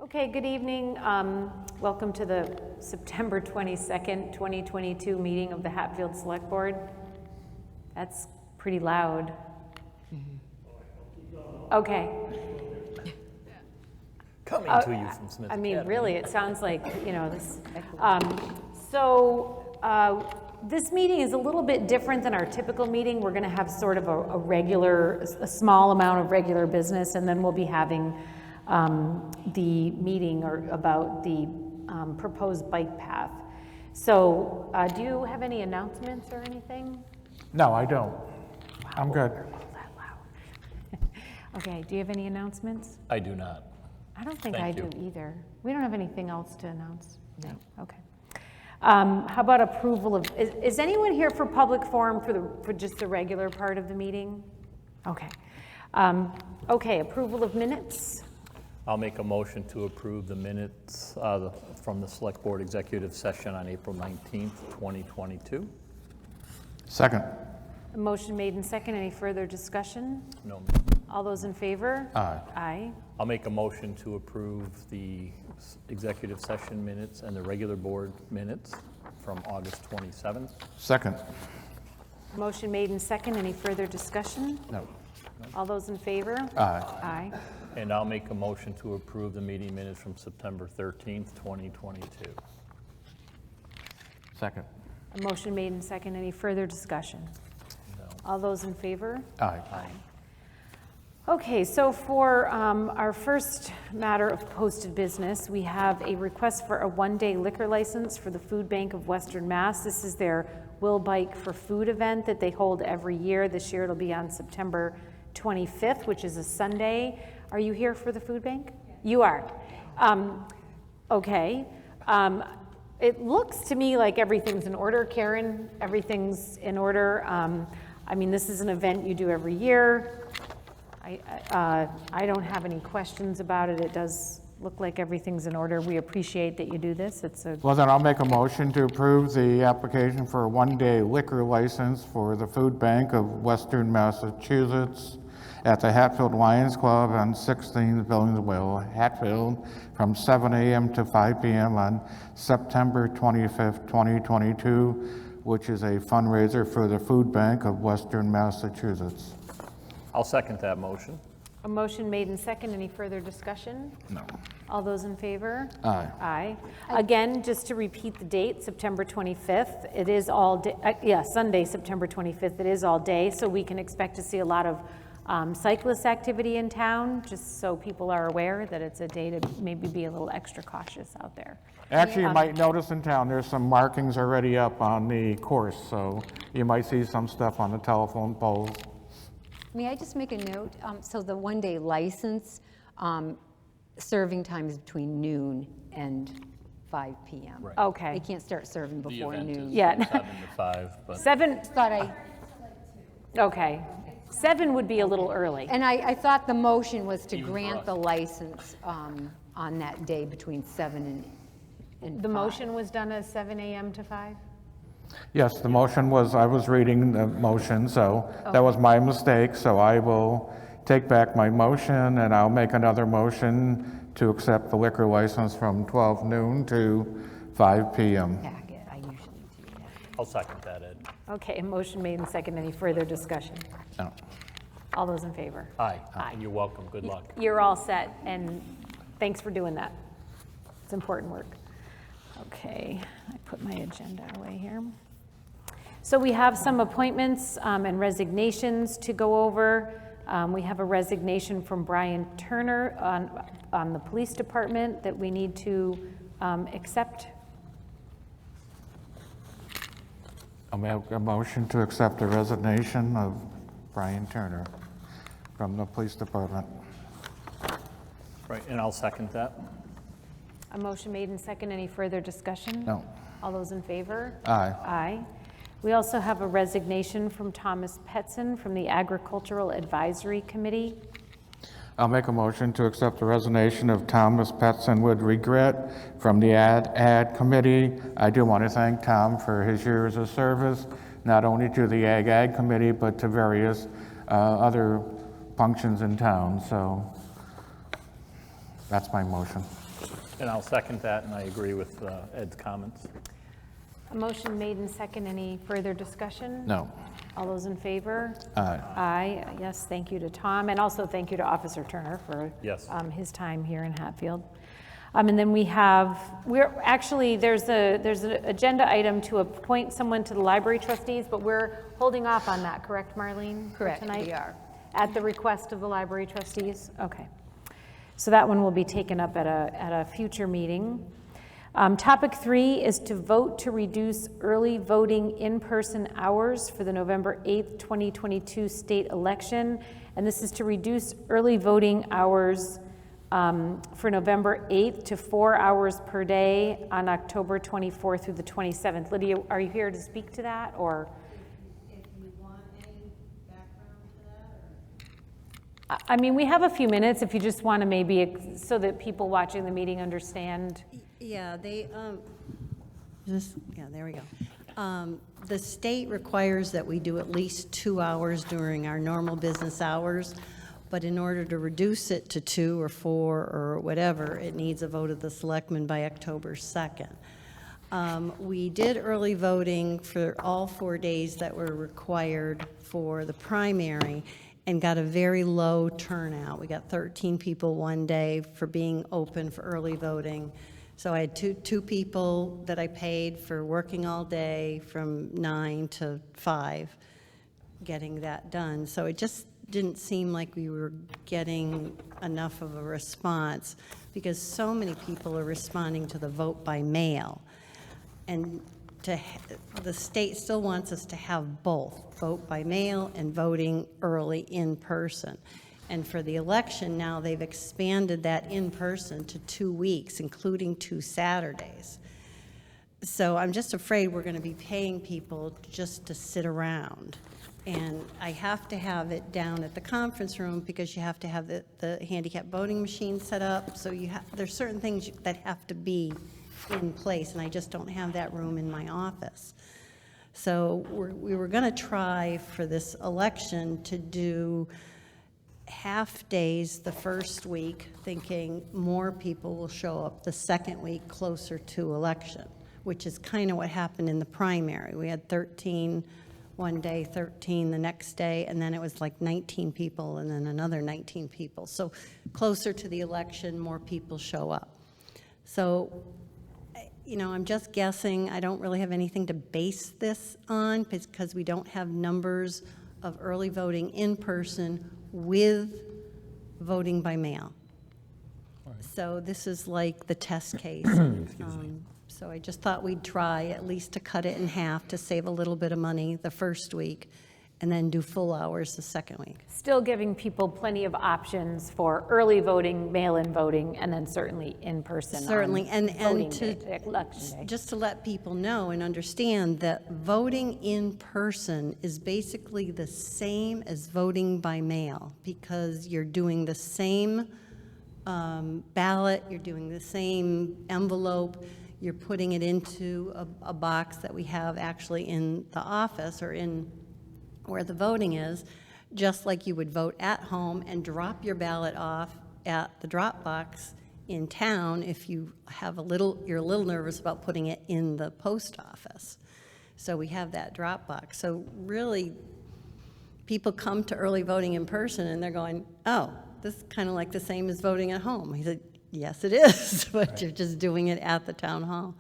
Okay, good evening. Welcome to the September 22nd, 2022 meeting of the Hatfield Select Board. That's pretty loud. Okay. Coming to you from Smith I mean, Academy. really, it sounds like, you know, this. This meeting is a little bit different than our typical meeting. We're going to have sort of a small amount of regular business, and then we'll be having the meeting about the proposed bike path. So do you have any announcements or anything? No, I don't. I'm good. All that loud. Okay, do you have any announcements? I do not. I don't think Thank I you. do either. We don't have anything else to announce? No. Okay. How about approval of, is anyone here for public forum for just the regular part of the meeting? Okay. Okay, approval of minutes? I'll make a motion to approve the minutes from the Select Board Executive Session on April 19th, 2022. Second. A motion made and second. Any further discussion? No. All those in favor? Aye. Aye. I'll make a motion to approve the executive session minutes and the regular board minutes from August 27th. Second. Motion made and second. Any further discussion? No. All those in favor? Aye. Aye. And I'll make a motion to approve the meeting minutes from September 13th, 2022. Second. A motion made and second. Any further discussion? No. All those in favor? Aye. Okay, so for our first matter of posted business, we have a request for a one-day liquor license for the Food Bank of Western Mass. This is their Will Bike for Food event that they hold every year. This year it'll be on September 25th, which is a Sunday. Are you here for the food bank? Yes. You are. Okay. It looks to me like everything's in order, Karen. Everything's in order. I mean, this is an event you do every year. I don't have any questions about it. It does look like everything's in order. We appreciate that you do this. Well, then I'll make a motion to approve the application for a one-day liquor license for the Food Bank of Western Massachusetts at the Hatfield Lions Club on 16th Billings Hatfield, from 7 a.m. to 5 p.m. on September 25th, 2022, which is a fundraiser for the Food Bank of Western Massachusetts. I'll second that motion. A motion made and second. Any further discussion? No. All those in favor? Aye. Aye. Again, just to repeat the date, September 25th. It is all day, Sunday, September 25th. It is all day, so we can expect to see a lot of cyclist activity in town, just so people are aware that it's a day to maybe be a little extra cautious out there. Actually, you might notice in town, there's some markings already up on the course, so you might see some stuff on the telephone poles. May I just make a note? So the one-day license, serving times between noon and 5 p.m. Right. Okay. They can't start serving The before event noon. is Yeah. from 7 to 5, but 7, Thought I, okay. 7 would be a little early. and I thought the motion was to Even for grant us. the license on that day between 7 and 5. The motion was done as 7 a.m. to 5? Yes, the motion was, I was reading the motion, so that was my mistake, so I will take back my motion, and I'll make another motion to accept the liquor license from 12 noon to 5 p.m. Packet, I usually do that. I'll second that, Ed. Okay, a motion made and second. Any further discussion? No. All those in favor? Aye. Aye. And you're welcome. Good luck. You're all set, and thanks for doing that. It's important work. Okay, I put my agenda away here. So we have some appointments and resignations to go over. We have a resignation from Brian Turner on the police department that we need to accept. I'll make a motion to accept the resignation of Brian Turner from the police department. Right, and I'll second that. A motion made and second. Any further discussion? No. All those in favor? Aye. Aye. We also have a resignation from Thomas Petcen from the Agricultural Advisory Committee. I'll make a motion to accept the resignation of Thomas Petcen with regret from the Ad Committee. I do want to thank Tom for his years of service, not only to the Ag Committee, but to various other functions in town. So that's my motion. And I'll second that, and I agree with Ed's comments. A motion made and second. Any further discussion? No. All those in favor? Aye. Aye. Yes, thank you to Tom, and also thank you to Officer Turner for Yes. his time here in Hatfield. And then there's an agenda item to appoint someone to the Library Trustees, but we're holding off on that, correct, Marlene? for Correct, tonight? we are. At the request of the Library Trustees? Okay. So that one will be taken up at a future meeting. Topic 3 is to vote to reduce early voting in-person hours for the November 8th, 2022 state election. And this is to reduce early voting hours for November 8th to 4 hours per day on October 24th through the 27th. Lydia, are you here to speak to that, or? If you want any background to that, or? I mean, we have a few minutes if you just want to maybe, so that people watching the meeting understand. Yeah, there we go. The state requires that we do at least 2 hours during our normal business hours, but in order to reduce it to 2 or 4 or whatever, it needs a vote of the selectmen by October 2nd. We did early voting for all 4 days that were required for the primary and got a very low turnout. We got 13 people one day for being open for early voting. So I had two people that I paid for working all day from 9 to 5, getting that done. So it just didn't seem like we were getting enough of a response because so many people are responding to the vote by mail. And the state still wants us to have both, vote by mail and voting early in person. And for the election now, they've expanded that in person to 2 weeks, including 2 Saturdays. So I'm just afraid we're going to be paying people just to sit around. And I have to have it down at the conference room because you have to have the handicap voting machine set up. So there's certain things that have to be in place, and I just don't have that room in my office. So we were going to try for this election to do half days the first week, thinking more people will show up the second week closer to election, which is kind of what happened in the primary. We had 13 one day, 13 the next day, and then it was like 19 people and then another 19 people. So closer to the election, more people show up. So, I'm just guessing. I don't really have anything to base this on because we don't have numbers of early voting in person with voting by mail. So this is like the test case. So I just thought we'd try at least to cut it in half to save a little bit of money the first week and then do full hours the second week. Still giving people plenty of options for early voting, mail-in voting, and then certainly in person. Certainly, and voting to day, election day. just to let people know and understand that voting in person is basically the same as voting by mail because you're doing the same ballot, you're doing the same envelope, you're putting it into a box that we have actually in the office or in where the voting is, just like you would vote at home and drop your ballot off at the drop box in town if you have you're a little nervous about putting it in the post office. So we have that drop box. So really, people come to early voting in person and they're going, oh, this is kind of like the same as voting at home. He said, yes, it is, but You're just doing it at the town hall.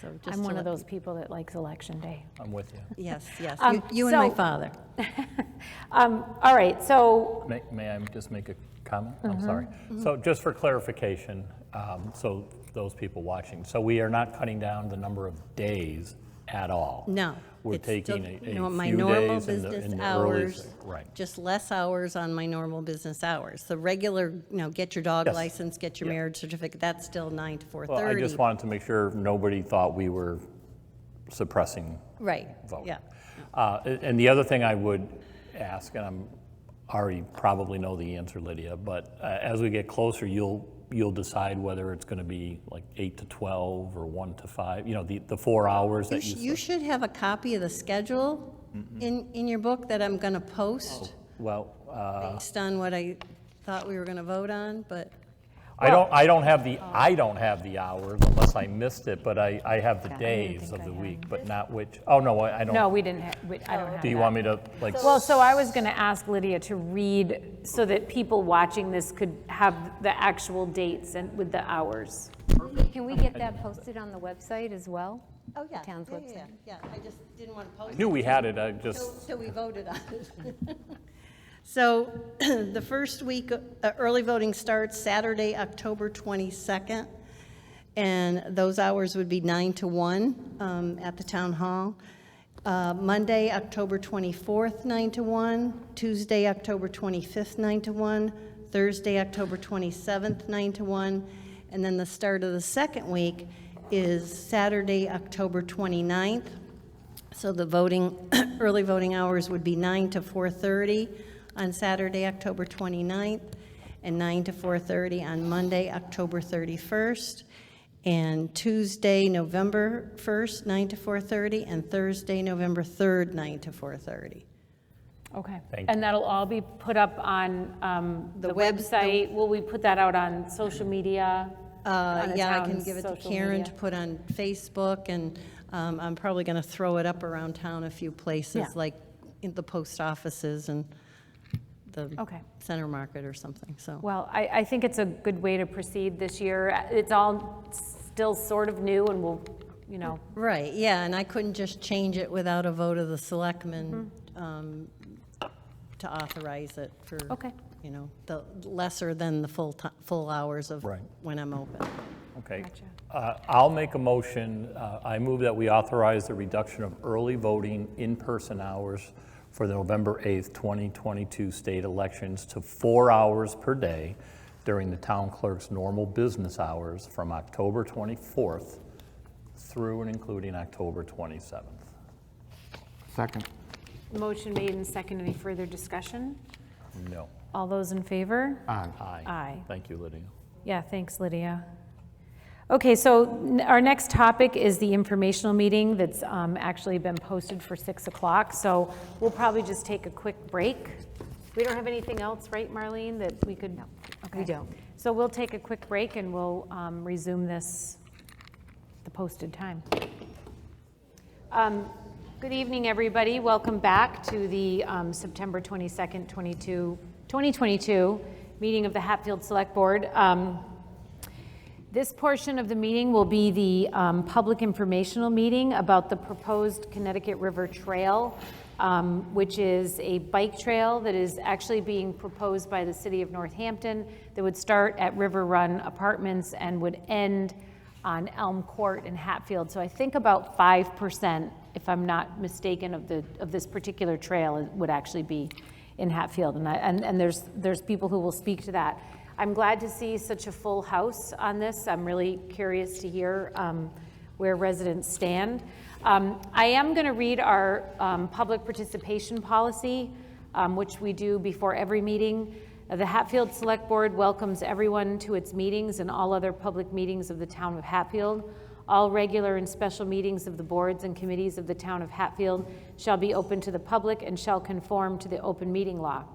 So just I'm one of those people that likes election day. I'm with you. Yes, you and my father. All right, so May I just make a comment? I'm sorry. So just for clarification, so those people watching, so we are not cutting down the number of days at all. No. We're it's taking still a my few normal days in the business early, hours, right. just less hours on my normal business hours. The regular, get your dog Yes. license, get your Yeah. marriage certificate, that's still 9 to 4:30. Well, I just wanted to make sure nobody thought we were suppressing Right, vote. yeah. And the other thing I would ask, and I'm already probably know the answer, Lydia, but as we get closer, you'll decide whether it's going to be like 8 to 12 or 1 to 5, the 4 hours that you You should have a copy of the schedule in your book that I'm going to post Well, based on what I thought we were going to vote on, but I don't have the hours unless I missed it, but I have the days of the week, but not which, oh, no, I don't. No, we didn't have, I don't have Do you that. want me to, like, Well, so I was going to ask Lydia to read so that people watching this could have the actual dates and with the hours. Can we get that posted on the website as well? Oh, yeah. The town's Yeah, website. Yeah, I just didn't want to post I it. knew we had it, I just, So we voted on it. So the first week, early voting starts Saturday, October 22nd, and those hours would be 9 to 1 at the town hall. Monday, October 24th, 9 to 1, Tuesday, October 25th, 9 to 1, Thursday, October 27th, 9 to 1, and then the start of the second week is Saturday, October 29th. So the voting, early voting hours would be 9 to 4:30 on Saturday, October 29th, and 9 to 4:30 on Monday, October 31st, and Tuesday, November 1st, 9 to 4:30, and Thursday, November 3rd, 9 to 4:30. Okay. Thank And that'll all be put up on the website? Will we put that out on social media? On the Yeah, I can town's give it to social Karen media? to put on Facebook, and I'm probably going to throw it up around town a few places, Yeah. like in the post offices and the Okay. center market or something, so. Well, I think it's a good way to proceed this year. It's all still sort of new and we'll, you know, Right, yeah, and I couldn't just change it without a vote of the selectmen to authorize it for, Okay. you know, the lesser than the full hours of Right. when I'm open. okay. Gotcha. I'll make a motion, I move that we authorize the reduction of early voting in-person hours for the November 8th, 2022 state elections to 4 hours per day during the town clerk's normal business hours from October 24th through and including October 27th. Second. Motion made and second. Any further discussion? No. All those in favor? Aye. Aye. Thank you, Lydia. Yeah, thanks, Lydia. Okay, so our next topic is the informational meeting that's actually been posted for 6 o'clock. So we'll probably just take a quick break. We don't have anything else, right, Marlene, that we could? No, we don't. So we'll take a quick break and we'll resume this the posted time. Good evening, everybody. Welcome back to the September 22nd, 2022 meeting of the Hatfield Select Board. This portion of the meeting will be the public informational meeting about the proposed Connecticut River Trail, which is a bike trail that is actually being proposed by the city of Northampton that would start at River Run Apartments and would end on Elm Court in Hatfield. So I think about 5%, if I'm not mistaken, of this particular trail would actually be in Hatfield. And there's people who will speak to that. I'm glad to see such a full house on this. I'm really curious to hear where residents stand. I am going to read our public participation policy, which we do before every meeting. The Hatfield Select Board welcomes everyone to its meetings and all other public meetings of the town of Hatfield. All regular and special meetings of the boards and committees of the town of Hatfield shall be open to the public and shall conform to the open meeting law.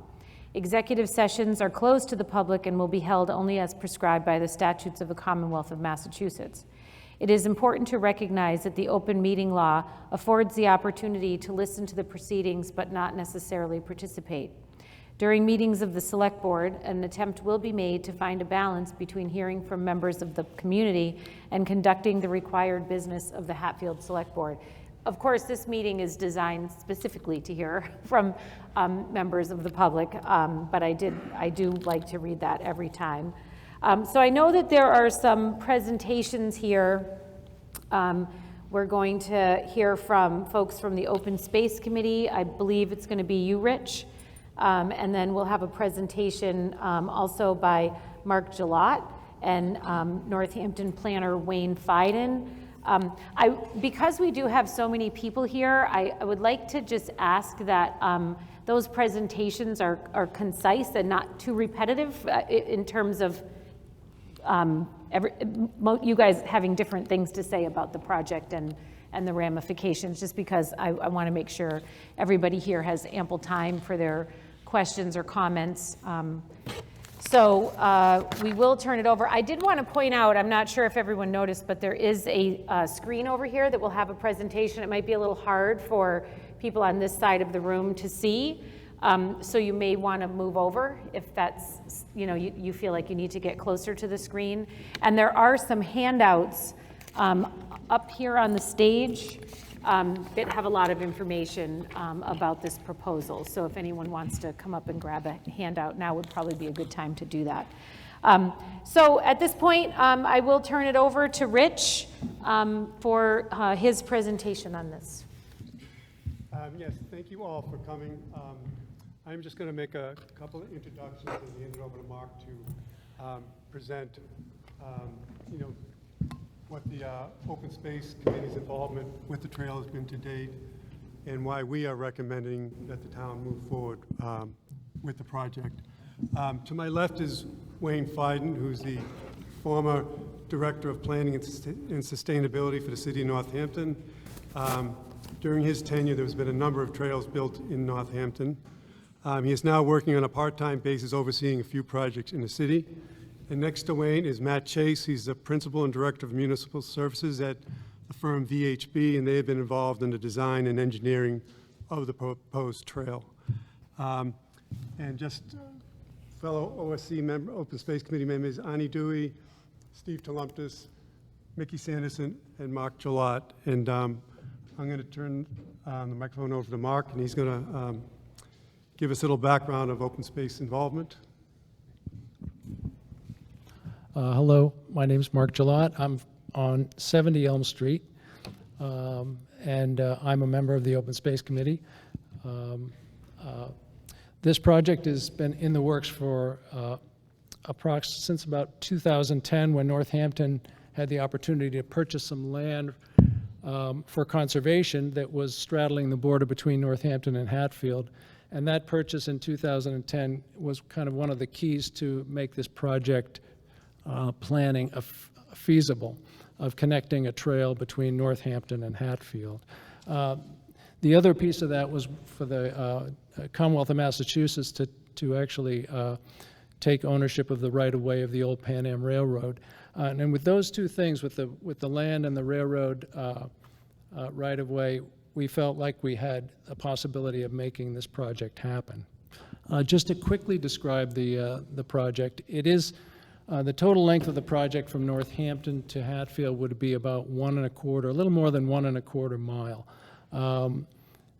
Executive sessions are closed to the public and will be held only as prescribed by the statutes of the Commonwealth of Massachusetts. It is important to recognize that the open meeting law affords the opportunity to listen to the proceedings but not necessarily participate. During meetings of the Select Board, an attempt will be made to find a balance between hearing from members of the community and conducting the required business of the Hatfield Select Board. Of course, this meeting is designed specifically to hear from members of the public, but I do like to read that every time. So I know that there are some presentations here. We're going to hear from folks from the Open Space Committee. I believe it's going to be you, Rich. And then we'll have a presentation also by Mark Gillott and Northampton planner Wayne Fiden. Because we do have so many people here, I would like to just ask that those presentations are concise and not too repetitive in terms of you guys having different things to say about the project and the ramifications, just because I want to make sure everybody here has ample time for their questions or comments. So we will turn it over. I did want to point out, I'm not sure if everyone noticed, but there is a screen over here that will have a presentation. It might be a little hard for people on this side of the room to see. So you may want to move over if that's, you feel like you need to get closer to the screen. And there are some handouts up here on the stage that have a lot of information about this proposal. So if anyone wants to come up and grab a handout, now would probably be a good time to do that. So at this point, I will turn it over to Rich for his presentation on this. Yes, thank you all for coming. I'm just going to make a couple of introductions and hand it over to Mark to present, what the Open Space Committee's involvement with the trail has been to date and why we are recommending that the town move forward with the project. To my left is Wayne Fiden, who's the former Director of Planning and Sustainability for the City of Northampton. During his tenure, there's been a number of trails built in Northampton. He is now working on a part-time basis overseeing a few projects in the city. And next to Wayne is Matt Chase. He's the Principal and Director of Municipal Services at the firm VHB, and they have been involved in the design and engineering of the proposed trail. And just fellow OSC member, Open Space Committee members, Ani Dewey, Steve Tolumptis, Mickey Sanderson, and Mark Gillot. And I'm going to turn the microphone over to Mark, and he's going to give us a little background of open space involvement. Hello, my name is Mark Gillot. I'm on 70 Elm Street, and I'm a member of the Open Space Committee. This project has been in the works for since about 2010, when Northampton had the opportunity to purchase some land for conservation that was straddling the border between Northampton and Hatfield. And that purchase in 2010 was kind of one of the keys to make this project planning feasible, of connecting a trail between Northampton and Hatfield. The other piece of that was for the Commonwealth of Massachusetts to actually take ownership of the right-of-way of the old Pan Am Railroad. And with those two things, with the land and the railroad right-of-way, we felt like we had a possibility of making this project happen. Just to quickly describe the project, it is the total length of the project from Northampton to Hatfield would be about 1.25, a little more than 1.25 mile.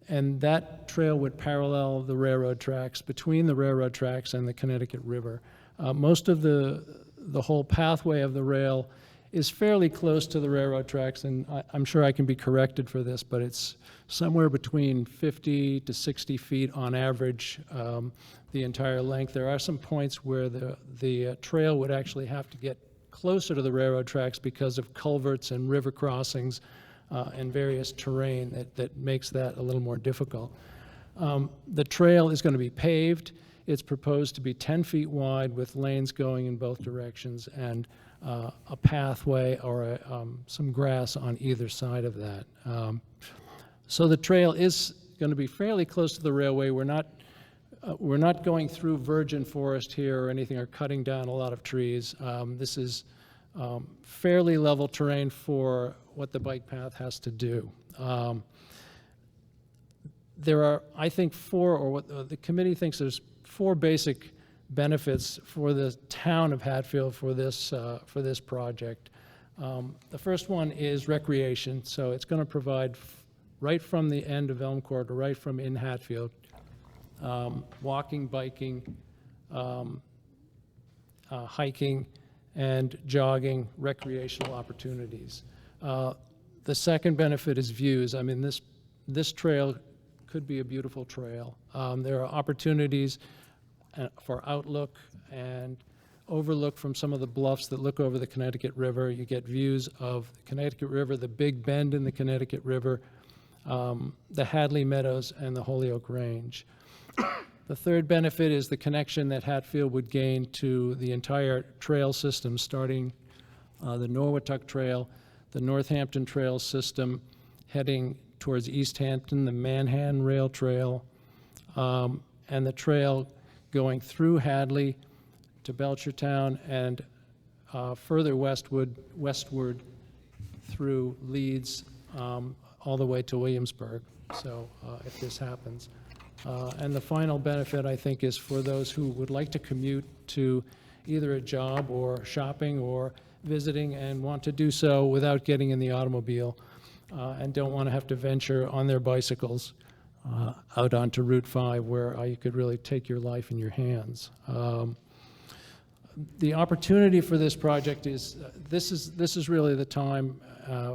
And that trail would parallel the railroad tracks, between the railroad tracks and the Connecticut River. Most of the whole pathway of the rail is fairly close to the railroad tracks, and I'm sure I can be corrected for this, but it's somewhere between 50 to 60 feet on average, the entire length. There are some points where the trail would actually have to get closer to the railroad tracks because of culverts and river crossings and various terrain that makes that a little more difficult. The trail is going to be paved. It's proposed to be 10 feet wide with lanes going in both directions and a pathway or some grass on either side of that. So the trail is going to be fairly close to the railway. We're not going through virgin forest here or anything, or cutting down a lot of trees. This is fairly level terrain for what the bike path has to do. There are, I think, what the committee thinks there's 4 basic benefits for the town of Hatfield for this project. The first one is recreation. So it's going to provide right from the end of Elm Court, or right from in Hatfield, walking, biking, hiking, and jogging recreational opportunities. The second benefit is views. I mean, this trail could be a beautiful trail. There are opportunities for outlook and overlook from some of the bluffs that look over the Connecticut River. You get views of the Connecticut River, the Big Bend in the Connecticut River, the Hadley Meadows, and the Holyoke Range. The third benefit is the connection that Hatfield would gain to the entire trail system, starting the Norwatuck Trail, the Northampton Trail system, heading towards East Hampton, the Manhattan Rail Trail, and the trail going through Hadley to Belchertown and further westward through Leeds all the way to Williamsburg, so if this happens. And the final benefit, I think, is for those who would like to commute to either a job or shopping or visiting and want to do so without getting in the automobile and don't want to have to venture on their bicycles out onto Route 5 where you could really take your life in your hands. The opportunity for this project is, this is really the time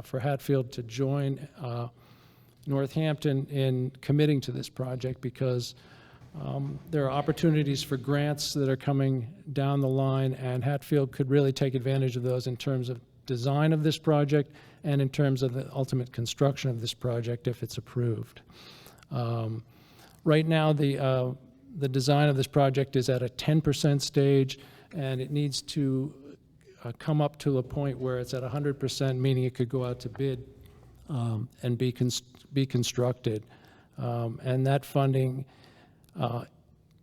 for Hatfield to join Northampton in committing to this project, because there are opportunities for grants that are coming down the line, and Hatfield could really take advantage of those in terms of design of this project and in terms of the ultimate construction of this project if it's approved. Right now, the design of this project is at a 10% stage, and it needs to come up to a point where it's at 100%, meaning it could go out to bid and be constructed. And that funding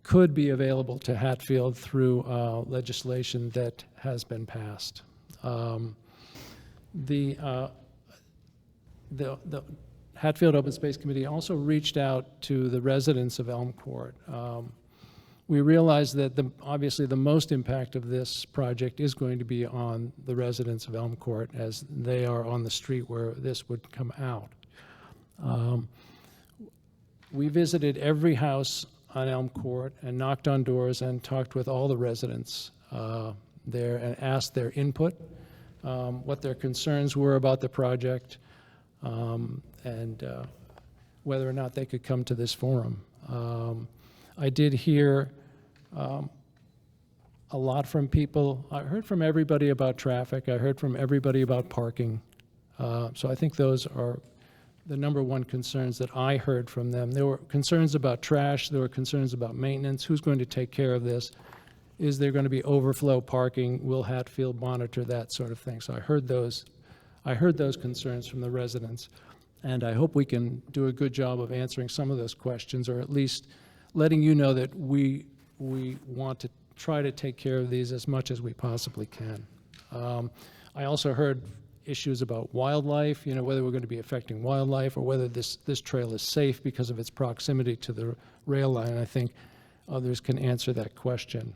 could be available to Hatfield through legislation that has been passed. The Hatfield Open Space Committee also reached out to the residents of Elm Court. We realized that obviously the most impact of this project is going to be on the residents of Elm Court, as they are on the street where this would come out. We visited every house on Elm Court and knocked on doors and talked with all the residents there and asked their input, what their concerns were about the project, and whether or not they could come to this forum. I did hear a lot from people. I heard from everybody about traffic. I heard from everybody about parking. So I think those are the number one concerns that I heard from them. There were concerns about trash. There were concerns about maintenance. Who's going to take care of this? Is there going to be overflow parking? Will Hatfield monitor that sort of thing? So I heard those concerns from the residents, and I hope we can do a good job of answering some of those questions, or at least letting you know that we want to try to take care of these as much as we possibly can. I also heard issues about wildlife, whether we're going to be affecting wildlife or whether this trail is safe because of its proximity to the rail line. I think others can answer that question.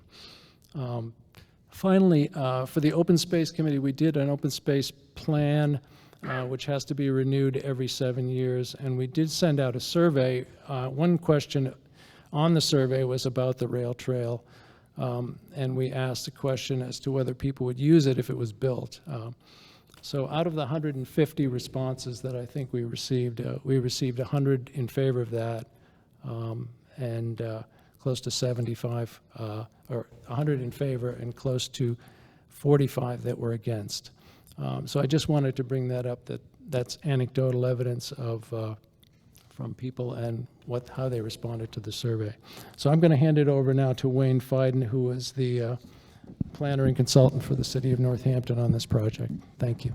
Finally, for the Open Space Committee, we did an open space plan which has to be renewed every 7 years, and we did send out a survey. One question on the survey was about the rail trail, and we asked a question as to whether people would use it if it was built. So out of the 150 responses that I think we received 100 in favor of that, and close to 75, or 100 in favor and close to 45 that were against. So I just wanted to bring that up, that's anecdotal evidence of from people and how they responded to the survey. So I'm going to hand it over now to Wayne Fiden, who is the planner and consultant for the City of Northampton on this project. Thank you.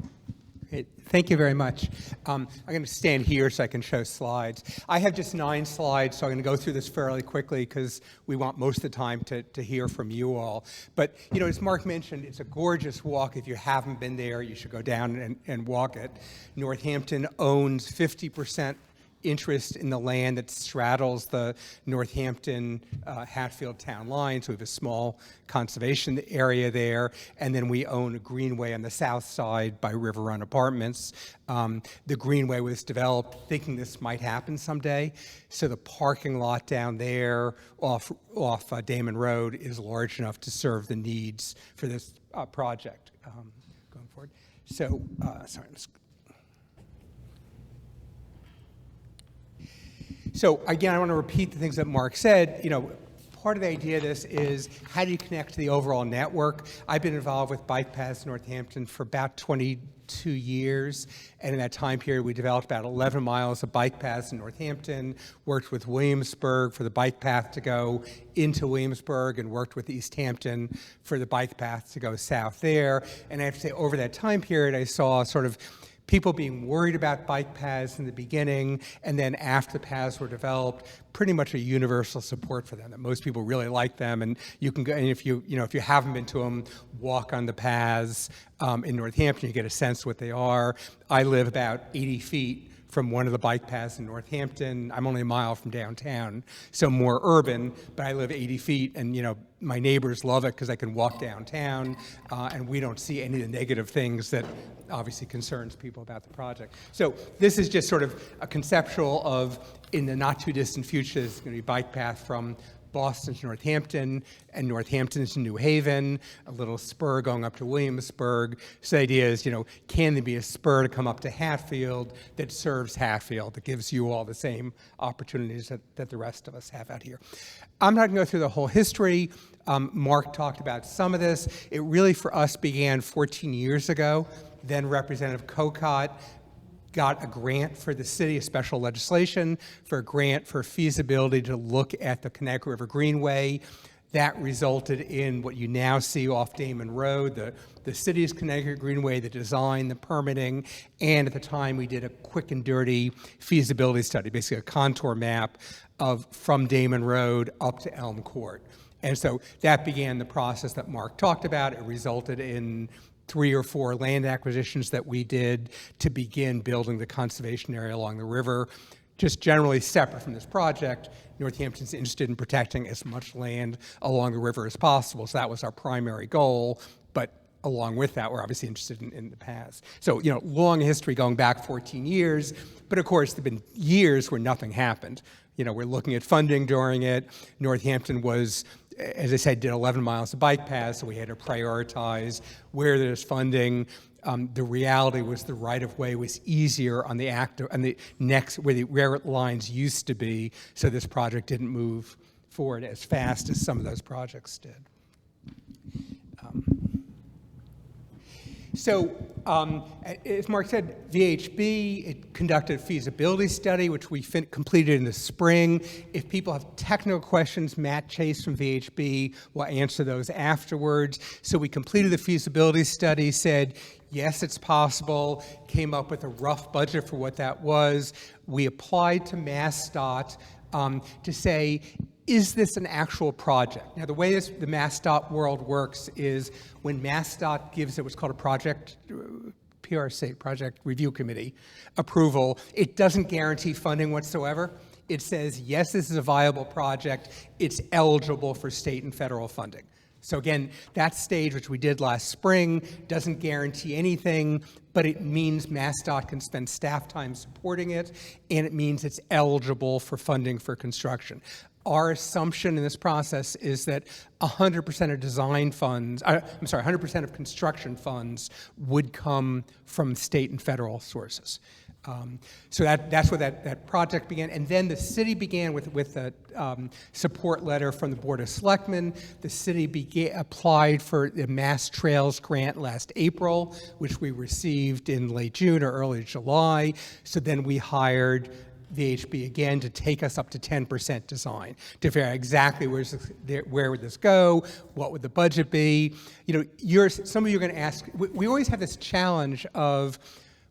Great. Thank you very much. I'm going to stand here so I can show slides. I have just 9 slides, so I'm going to go through this fairly quickly because we want most of the time to hear from you all. But, as Mark mentioned, it's a gorgeous walk. If you haven't been there, you should go down and walk it. Northampton owns 50% interest in the land that straddles the Northampton Hatfield town line. So we have a small conservation area there, and then we own a greenway on the south side by River Run Apartments. The greenway was developed thinking this might happen someday, so the parking lot down there off Damon Road is large enough to serve the needs for this project. Going forward. So, sorry, So again, I want to repeat the things that Mark said. Part of the idea of this is how do you connect to the overall network? I've been involved with Bike Paths Northampton for about 22 years, and in that time period, we developed about 11 miles of bike paths in Northampton, worked with Williamsburg for the bike path to go into Williamsburg, and worked with East Hampton for the bike path to go south there. And I have to say, over that time period, I saw sort of people being worried about bike paths in the beginning, and then after the paths were developed, pretty much a universal support for them, that most people really like them, and you can go, and if you haven't been to them, walk on the paths in Northampton, you get a sense of what they are. I live about 80 feet from one of the bike paths in Northampton. I'm only a mile from downtown, so more urban, but I live 80 feet, and my neighbors love it because I can walk downtown, and we don't see any of the negative things that obviously concerns people about the project. So this is just sort of a conceptual of, in the not too distant future, there's going to be a bike path from Boston to Northampton, and Northampton to New Haven, a little spur going up to Williamsburg. So the idea is, can there be a spur to come up to Hatfield that serves Hatfield, that gives you all the same opportunities that the rest of us have out here? I'm not going to go through the whole history. Mark talked about some of this. It really, for us, began 14 years ago. Then Representative Kokot got a grant for the city, a special legislation for a grant for feasibility to look at the Connecticut River Greenway. That resulted in what you now see off Damon Road, the city's Connecticut Greenway, the design, the permitting, and at the time we did a quick and dirty feasibility study, basically a contour map from Damon Road up to Elm Court. And so that began the process that Mark talked about. It resulted in 3 or 4 land acquisitions that we did to begin building the conservation area along the river. Just generally separate from this project, Northampton's interested in protecting as much land along the river as possible. So that was our primary goal. But along with that, we're obviously interested in the paths. So, long history going back 14 years. But of course, there have been years where nothing happened. We're looking at funding during it. Northampton was, as I said, did 11 miles of bike paths, so we had to prioritize where there's funding. The reality was the right-of-way was easier on the next, where the railroad lines used to be, so this project didn't move forward as fast as some of those projects did. So, as Mark said, VHB, it conducted a feasibility study, which we completed in the spring. If people have technical questions, Matt Chase from VHB will answer those afterwards. So we completed the feasibility study, said, yes, it's possible, came up with a rough budget for what that was. We applied to MassDOT to say, is this an actual project? Now, the way the MassDOT world works is when MassDOT gives it what's called a project, PRC, Project Review Committee, approval, it doesn't guarantee funding whatsoever. It says, yes, this is a viable project. It's eligible for state and federal funding. So again, that stage, which we did last spring, doesn't guarantee anything, but it means MassDOT can spend staff time supporting it, and it means it's eligible for funding for construction. Our assumption in this process is that 100% of design funds, 100% of construction funds would come from state and federal sources. So that's where that project began. And then the city began with a support letter from the Board of Selectmen. The city applied for the Mass Trails grant last April, which we received in late June or early July. So then we hired VHB again to take us up to 10% design, to figure out exactly where would this go, what would the budget be. Some of you are going to ask, we always have this challenge of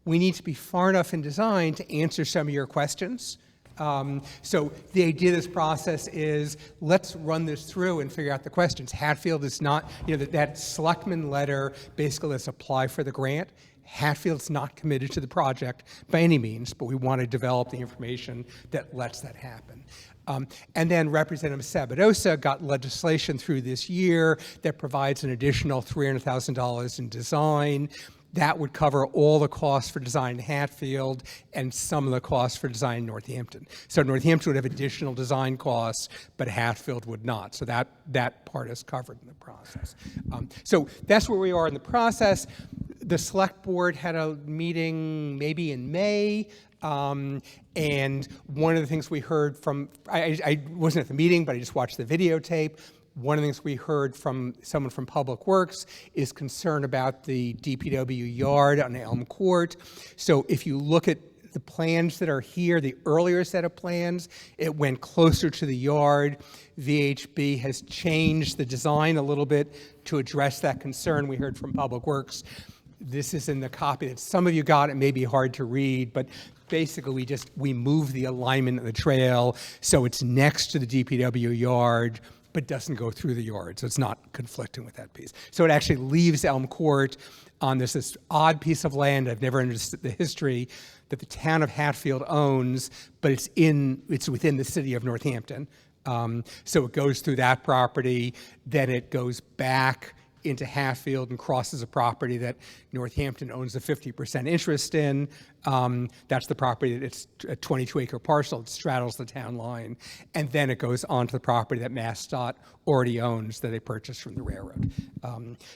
we need to be far enough in design to answer some of your questions. So the idea of this process is let's run this through and figure out the questions. Hatfield is not, that Selectmen letter basically let's apply for the grant. Hatfield's not committed to the project by any means, but we want to develop the information that lets that happen. And then Representative Sabadosa got legislation through this year that provides an additional $300,000 in design. That would cover all the costs for design in Hatfield and some of the costs for design in Northampton. So Northampton would have additional design costs, but Hatfield would not. So that part is covered in the process. So that's where we are in the process. The select board had a meeting maybe in May, and one of the things we heard from, I wasn't at the meeting, but I just watched the videotape. One of the things we heard from someone from Public Works is concern about the DPW yard on Elm Court. So if you look at the plans that are here, the earlier set of plans, it went closer to the yard. VHB has changed the design a little bit to address that concern we heard from Public Works. This is in the copy that some of you got. It may be hard to read, but basically we move the alignment of the trail so it's next to the DPW yard, but doesn't go through the yard, so it's not conflicting with that piece. So it actually leaves Elm Court on this odd piece of land. I've never understood the history, that the town of Hatfield owns, but it's within the city of Northampton. So it goes through that property, then it goes back into Hatfield and crosses a property that Northampton owns a 50% interest in. That's the property that it's a 22-acre parcel. It straddles the town line. And then it goes onto the property that MassDOT already owns that they purchased from the railroad.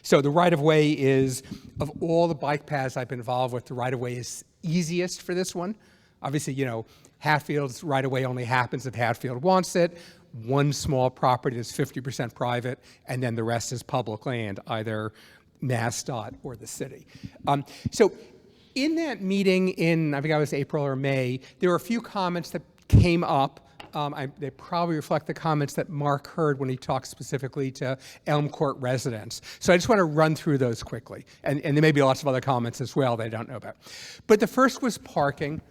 So the right-of-way is, of all the bike paths I've been involved with, the right-of-way is easiest for this one. Obviously, Hatfield's right-of-way only happens if Hatfield wants it. One small property that's 50% private, and then the rest is public land, either MassDOT or the city. So in that meeting in, I think it was April or May, there were a few comments that came up. They probably reflect the comments that Mark heard when he talked specifically to Elm Court residents. So I just want to run through those quickly. And there may be lots of other comments as well that I don't know about. But the first was parking.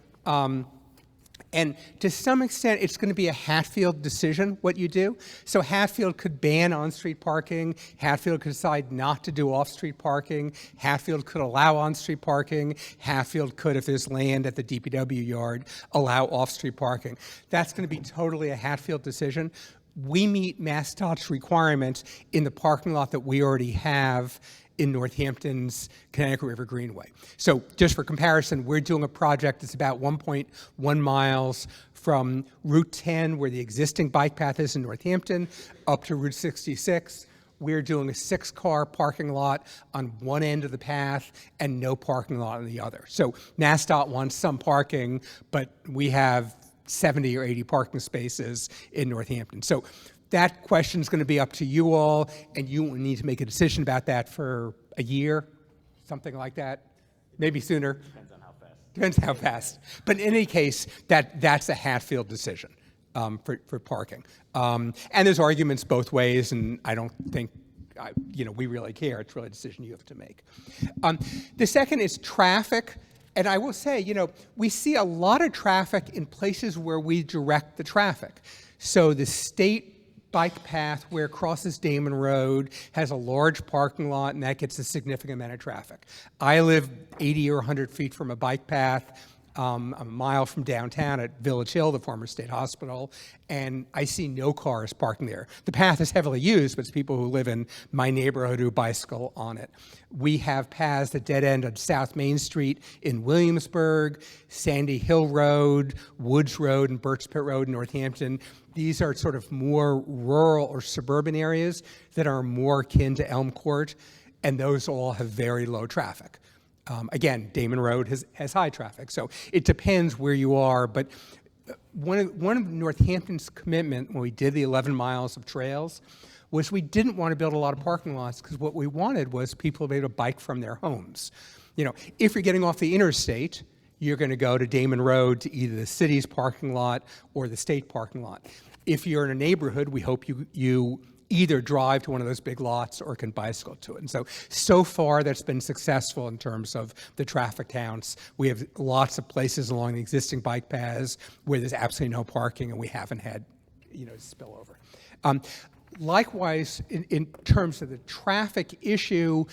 And to some extent, it's going to be a Hatfield decision, what you do. So Hatfield could ban on-street parking. Hatfield could decide not to do off-street parking. Hatfield could allow on-street parking. Hatfield could, if there's land at the DPW yard, allow off-street parking. That's going to be totally a Hatfield decision. We meet MassDOT's requirements in the parking lot that we already have in Northampton's Connecticut River Greenway. So just for comparison, we're doing a project that's about 1.1 miles from Route 10, where the existing bike path is in Northampton, up to Route 66. We're doing a 6-car parking lot on one end of the path and no parking lot on the other. So MassDOT wants some parking, but we have 70 or 80 parking spaces in Northampton. So that question is going to be up to you all, and you will need to make a decision about that for a year, something like that, maybe sooner. Depends how fast. But in any case, that's a Hatfield decision for parking. And there's arguments both ways, and I don't think we really care. It's really a decision you have to make. The second is traffic. And I will say, we see a lot of traffic in places where we direct the traffic. So the state bike path where it crosses Damon Road has a large parking lot, and that gets a significant amount of traffic. I live 80 or 100 feet from a bike path. I'm a mile from downtown at Village Hill, the former state hospital, and I see no cars parking there. The path is heavily used, but it's people who live in my neighborhood who bicycle on it. We have paths that dead end on South Main Street in Williamsburg, Sandy Hill Road, Woods Road, and Birch Pit Road in Northampton. These are sort of more rural or suburban areas that are more akin to Elm Court, and those all have very low traffic. Again, Damon Road has high traffic, so it depends where you are. But one of Northampton's commitment when we did the 11 miles of trails was we didn't want to build a lot of parking lots, because what we wanted was people to be able to bike from their homes. If you're getting off the interstate, you're going to go to Damon Road to either the city's parking lot or the state parking lot. If you're in a neighborhood, we hope you either drive to one of those big lots or can bicycle to it. And so far that's been successful in terms of the traffic counts. We have lots of places along the existing bike paths where there's absolutely no parking, and we haven't had spillover. Likewise, in terms of the traffic issue,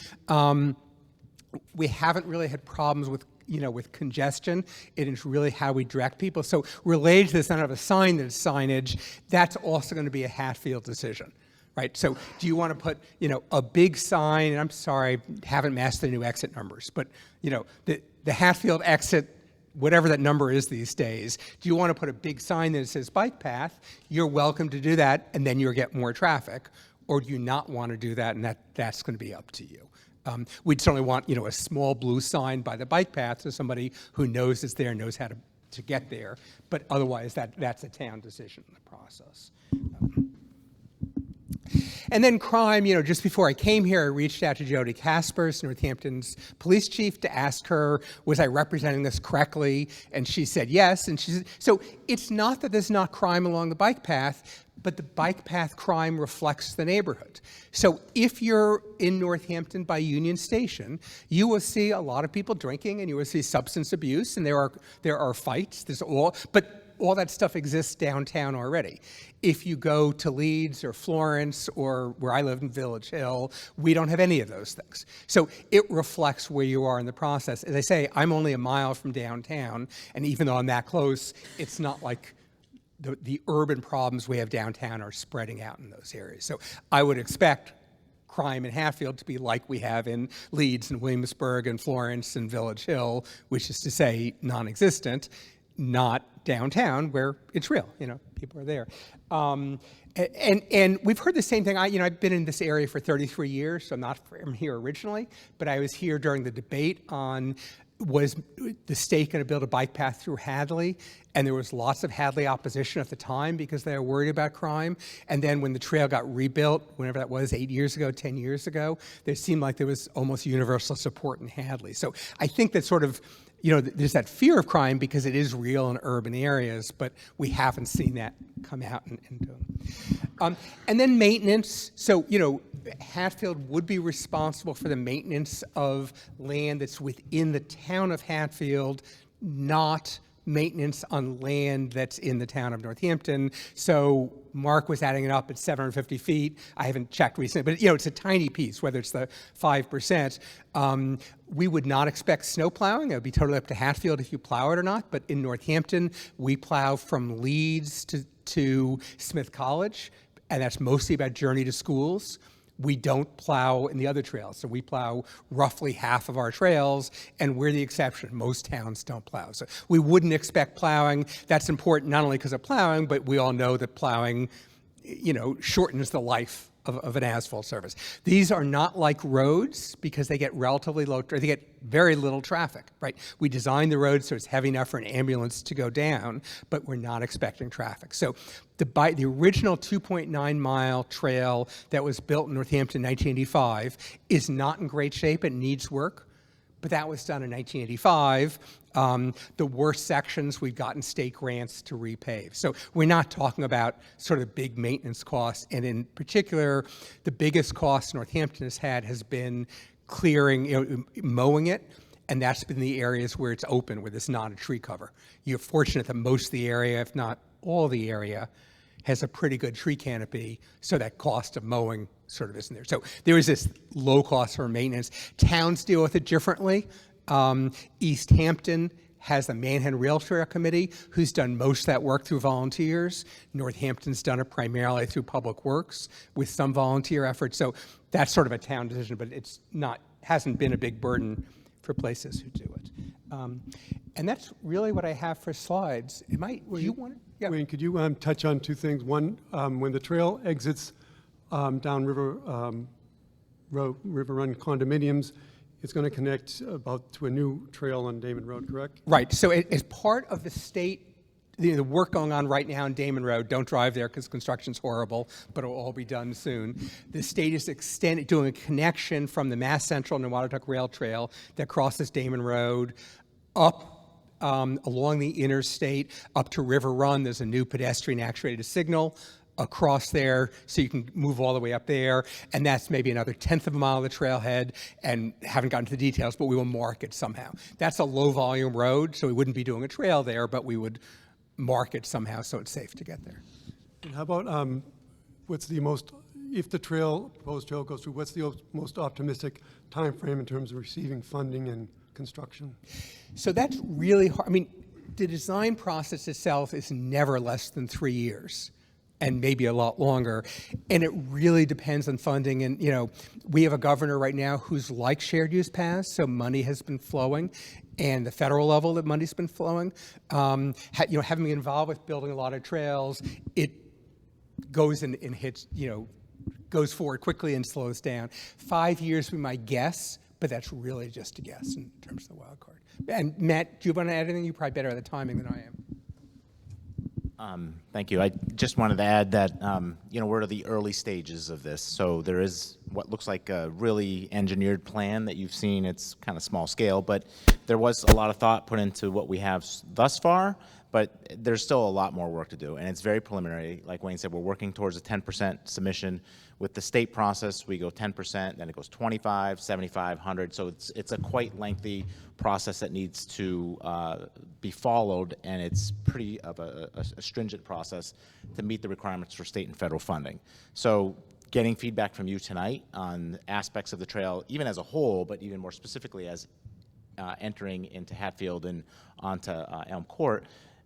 we haven't really had problems with congestion. It is really how we direct people. So related to this, I don't have a sign that's signage. That's also going to be a Hatfield decision, right? So do you want to put, a big sign, and I'm sorry, I haven't mastered the new exit numbers, but, the Hatfield exit, whatever that number is these days, do you want to put a big sign that says bike path? You're welcome to do that, and then you'll get more traffic. Or do you not want to do that, and that's going to be up to you. We'd certainly want, a small blue sign by the bike path so somebody who knows it's there knows how to get there. But otherwise, that's a town decision in the process. And then crime, just before I came here, I reached out to Jody Kaspers, Northampton's police chief, to ask her, was I representing this correctly? And she said yes. And she said, so it's not that there's not crime along the bike path, but the bike path crime reflects the neighborhood. So if you're in Northampton by Union Station, you will see a lot of people drinking, and you will see substance abuse, and there are fights. But all that stuff exists downtown already. If you go to Leeds or Florence or where I live in Village Hill, we don't have any of those things. So it reflects where you are in the process. As I say, I'm only a mile from downtown, and even though I'm that close, it's not like the urban problems we have downtown are spreading out in those areas. So I would expect crime in Hatfield to be like we have in Leeds and Williamsburg and Florence and Village Hill, which is to say non-existent, not downtown where it's real, people are there. And we've heard the same thing. I've been in this area for 33 years, so I'm not from here originally, but I was here during the debate on was the state going to build a bike path through Hadley, and there was lots of Hadley opposition at the time because they were worried about crime. And then when the trail got rebuilt, whenever that was, 8 years ago, 10 years ago, there seemed like there was almost universal support in Hadley. So I think that sort of, there's that fear of crime because it is real in urban areas, but we haven't seen that come out and do it. And then maintenance. So, Hatfield would be responsible for the maintenance of land that's within the town of Hatfield, not maintenance on land that's in the town of Northampton. So Mark was adding it up at 750 feet. I haven't checked recently, but it's a tiny piece, whether it's the 5%. We would not expect snow plowing. It would be totally up to Hatfield if you plow it or not. But in Northampton, we plow from Leeds to Smith College, and that's mostly about journey to schools. We don't plow in the other trails. So we plow roughly half of our trails, and we're the exception. Most towns don't plow. So we wouldn't expect plowing. That's important not only because of plowing, but we all know that plowing, shortens the life of an asphalt surface. These are not like roads because they get relatively low, they get very little traffic, right? We designed the road so it's heavy enough for an ambulance to go down, but we're not expecting traffic. So the original 2.9-mile trail that was built in Northampton in 1985 is not in great shape. It needs work, but that was done in 1985. The worst sections, we've gotten state grants to repave. So we're not talking about sort of big maintenance costs. And in particular, the biggest cost Northampton has had has been clearing, mowing it. And that's been the areas where it's open, where there's not a tree cover. You're fortunate that most of the area, if not all the area, has a pretty good tree canopy, so that cost of mowing sort of isn't there. So there is this low cost for maintenance. Towns deal with it differently. East Hampton has the Manhattan Rail Trail Committee, who's done most of that work through volunteers. Northampton's done it primarily through Public Works with some volunteer efforts. So that's sort of a town decision, but hasn't been a big burden for places who do it. And that's really what I have for slides. Wayne, could you touch on two things? One, when the trail exits down River Run condominiums, it's going to connect to a new trail on Damon Road, correct? Right. So as part of the state, the work going on right now on Damon Road, don't drive there because construction's horrible, but it'll all be done soon. The state is doing a connection from the Mass Central and Noatak Rail Trail that crosses Damon Road up along the interstate up to River Run. There's a new pedestrian actuated signal across there, so you can move all the way up there, and that's maybe another 1/10 of a mile of the trailhead, and haven't gotten to the details, but we will mark it somehow. That's a low volume road, so we wouldn't be doing a trail there, but we would mark it somehow so it's safe to get there. And how about if the proposed trail goes through, what's the most optimistic time frame in terms of receiving funding and construction? So that's really hard. I mean, the design process itself is never less than 3 years, and maybe a lot longer. And it really depends on funding. And, we have a governor right now who's like shared use paths, so money has been flowing. And the federal level, that money's been flowing. Having been involved with building a lot of trails, it goes and hits, goes forward quickly and slows down. 5 years would be my guess, but that's really just a guess in terms of the wild card. And Matt, do you want to add anything? You're probably better at the timing than I am. Thank you. I just wanted to add that, we're at the early stages of this. So there is what looks like a really engineered plan that you've seen. It's kind of small scale, but there was a lot of thought put into what we have thus far. but there's still a lot more work to do, and it's very preliminary. Like Wayne said, we're working towards a 10% submission. With the state process, we go 10%, then it goes 25, 75, 100. So it's a quite lengthy process that needs to be followed, and it's pretty of a stringent process to meet the requirements for state and federal funding. So getting feedback from you tonight on aspects of the trail, even as a whole, but even more specifically as entering into Hatfield and onto Elm Court,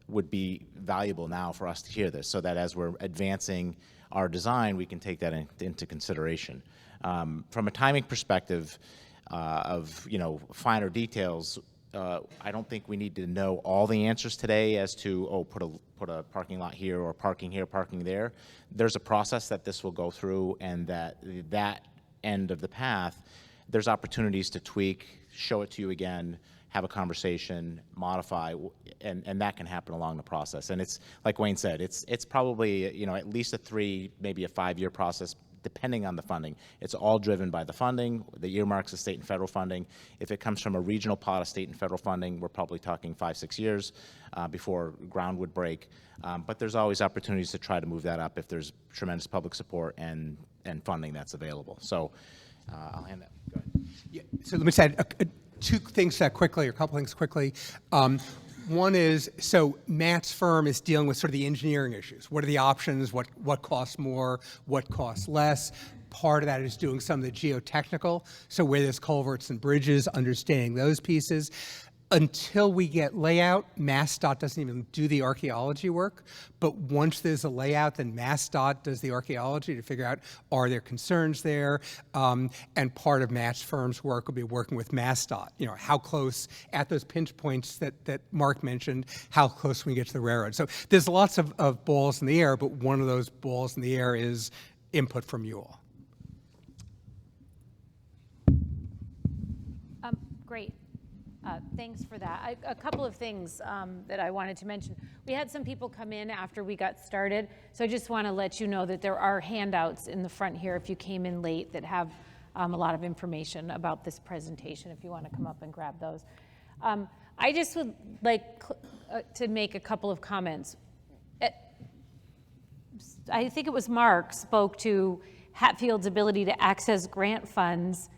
would be valuable now for us to hear this, so that as we're advancing our design, we can take that into consideration. From a timing perspective of finer details, I don't think we need to know all the answers today as to put a parking lot here or parking here, parking there. There's a process that this will go through, and that end of the path, there's opportunities to tweak, show it to you again, have a conversation, modify, and that can happen along the process. And it's, like Wayne said, it's probably, at least a 3, maybe a 5-year process, depending on the funding. It's all driven by the funding, the earmarks of state and federal funding. If it comes from a regional pot of state and federal funding, we're probably talking 5-6 years before ground would break. But there's always opportunities to try to move that up if there's tremendous public support and funding that's available. So I'll hand that. Go ahead. Yeah, so let me say two things quickly, or a couple things quickly. One is, so Matt's firm is dealing with sort of the engineering issues. What are the options? What costs more? What costs less? Part of that is doing some of the geotechnical, so where there's culverts and bridges, understanding those pieces. Until we get layout, MassDOT doesn't even do the archaeology work. But once there's a layout, then MassDOT does the archaeology to figure out, are there concerns there? And part of Matt's firm's work will be working with MassDOT. How close, at those pinch points that Mark mentioned, how close can we get to the railroad? So there's lots of balls in the air, but one of those balls in the air is input from you all. Great. Thanks for that. A couple of things that I wanted to mention. We had some people come in after we got started, so I just want to let you know that there are handouts in the front here if you came in late that have a lot of information about this presentation if you want to come up and grab those. I just would like to make a couple of comments. I think it was Mark spoke to Hatfield's ability to access grant funds,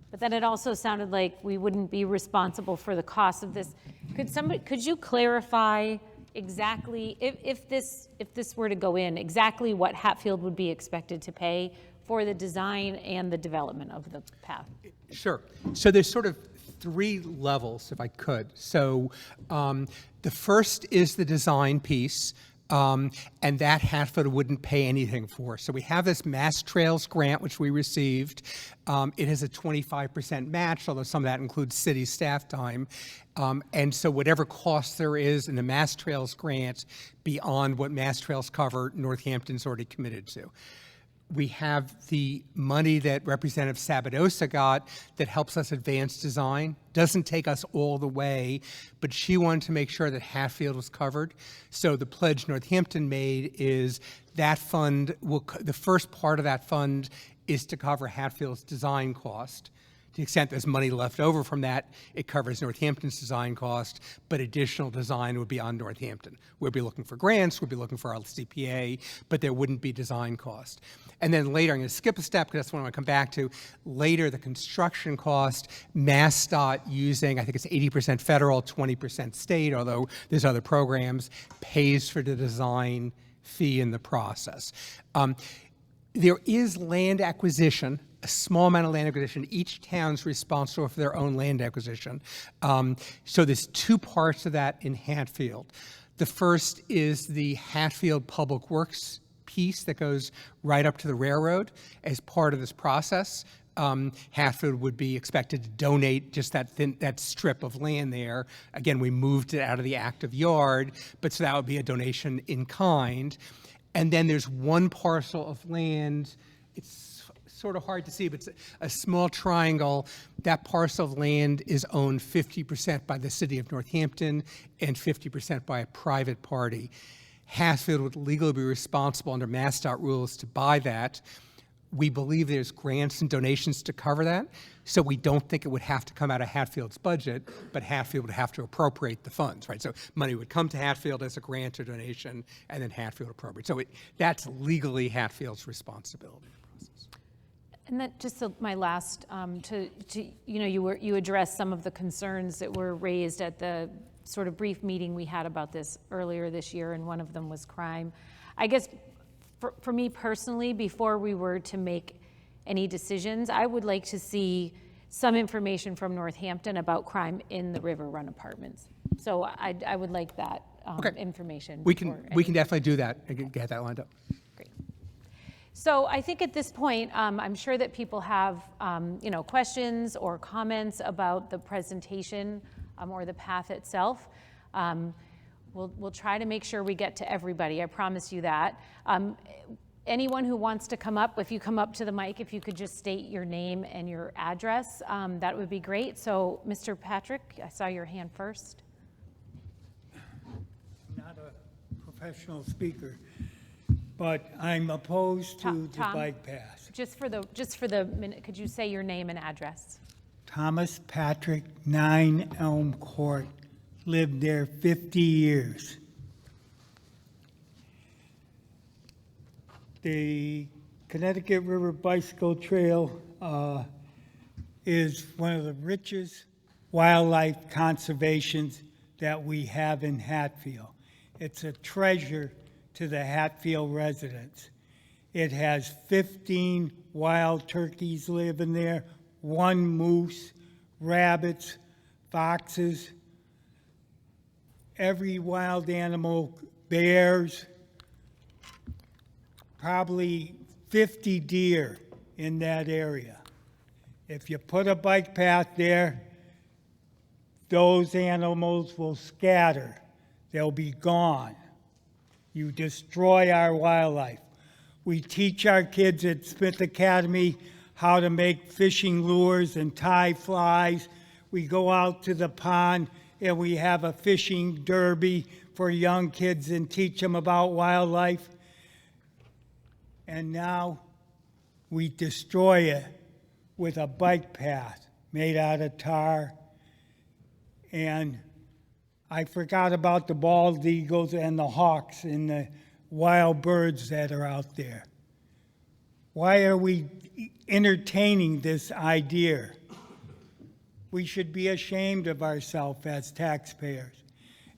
but then it also sounded like we wouldn't be responsible for the cost of this. Could you clarify exactly, if this were to go in, exactly what Hatfield would be expected to pay for the design and the development of the path? Sure. So there's sort of 3 levels, if I could. So the first is the design piece. And that Hatfield wouldn't pay anything for. So we have this Mass Trails grant, which we received. It has a 25% match, although some of that includes city staff time. And so whatever cost there is in the Mass Trails grant beyond what Mass Trails cover, Northampton's already committed to. We have the money that Representative Sabadosa got that helps us advance design. Doesn't take us all the way, but she wanted to make sure that Hatfield was covered. So the pledge Northampton made is that fund the first part of that fund is to cover Hatfield's design cost. To the extent there's money left over from that, it covers Northampton's design cost, but additional design would be on Northampton. We'd be looking for grants, we'd be looking for our CPA, but there wouldn't be design cost. And then later, I'm going to skip a step because that's what I want to come back to. Later, the construction cost, MassDOT using, I think it's 80% federal, 20% state, although there's other programs, pays for the design fee in the process. There is land acquisition, a small amount of land acquisition. Each town's responsible for their own land acquisition. So there's 2 parts of that in Hatfield. The first is the Hatfield Public Works piece that goes right up to the railroad. As part of this process, Hatfield would be expected to donate just that strip of land there. Again, we moved it out of the active yard, but so that would be a donation in kind. And then there's one parcel of land, it's sort of hard to see, but it's a small triangle. That parcel of land is owned 50% by the city of Northampton and 50% by a private party. Hatfield would legally be responsible under MassDOT rules to buy that. we believe there's grants and donations to cover that, so we don't think it would have to come out of Hatfield's budget, but Hatfield would have to appropriate the funds, right? So money would come to Hatfield as a grant or donation, and then Hatfield appropriate. So that's legally Hatfield's responsibility. And that my last, you addressed some of the concerns that were raised at the sort of brief meeting we had about this earlier this year, and one of them was crime. I guess for me personally, before we were to make any decisions, I would like to see some information from Northampton about crime in the River Run apartments. So I would like that information. We can definitely do that and get that lined up. Great. So I think at this point, I'm sure that people have questions or comments about the presentation or the path itself. We'll try to make sure we get to everybody. I promise you that. Anyone who wants to come up, if you come up to the mic, if you could just state your name and your address, that would be great. So, Mr. Patrick, I saw your hand first. Not a professional speaker, but I'm opposed to the bike path. Just for the minute, could you say your name and address? Thomas Patrick, 9 Elm Court, lived there 50 years. The Connecticut River Bicycle Trail is one of the richest wildlife conservations that we have in Hatfield. It's a treasure to the Hatfield residents. It has 15 wild turkeys living there, 1 moose, rabbits, foxes, every wild animal, bears, probably 50 deer in that area. If you put a bike path there, those animals will scatter. They'll be gone. You destroy our wildlife. We teach our kids at Smith Academy how to make fishing lures and tie flies. We go out to the pond and we have a fishing derby for young kids and teach them about wildlife. And now we destroy it with a bike path made out of tar. And I forgot about the bald eagles and the hawks and the wild birds that are out there. Why are we entertaining this idea? We should be ashamed of ourselves as taxpayers.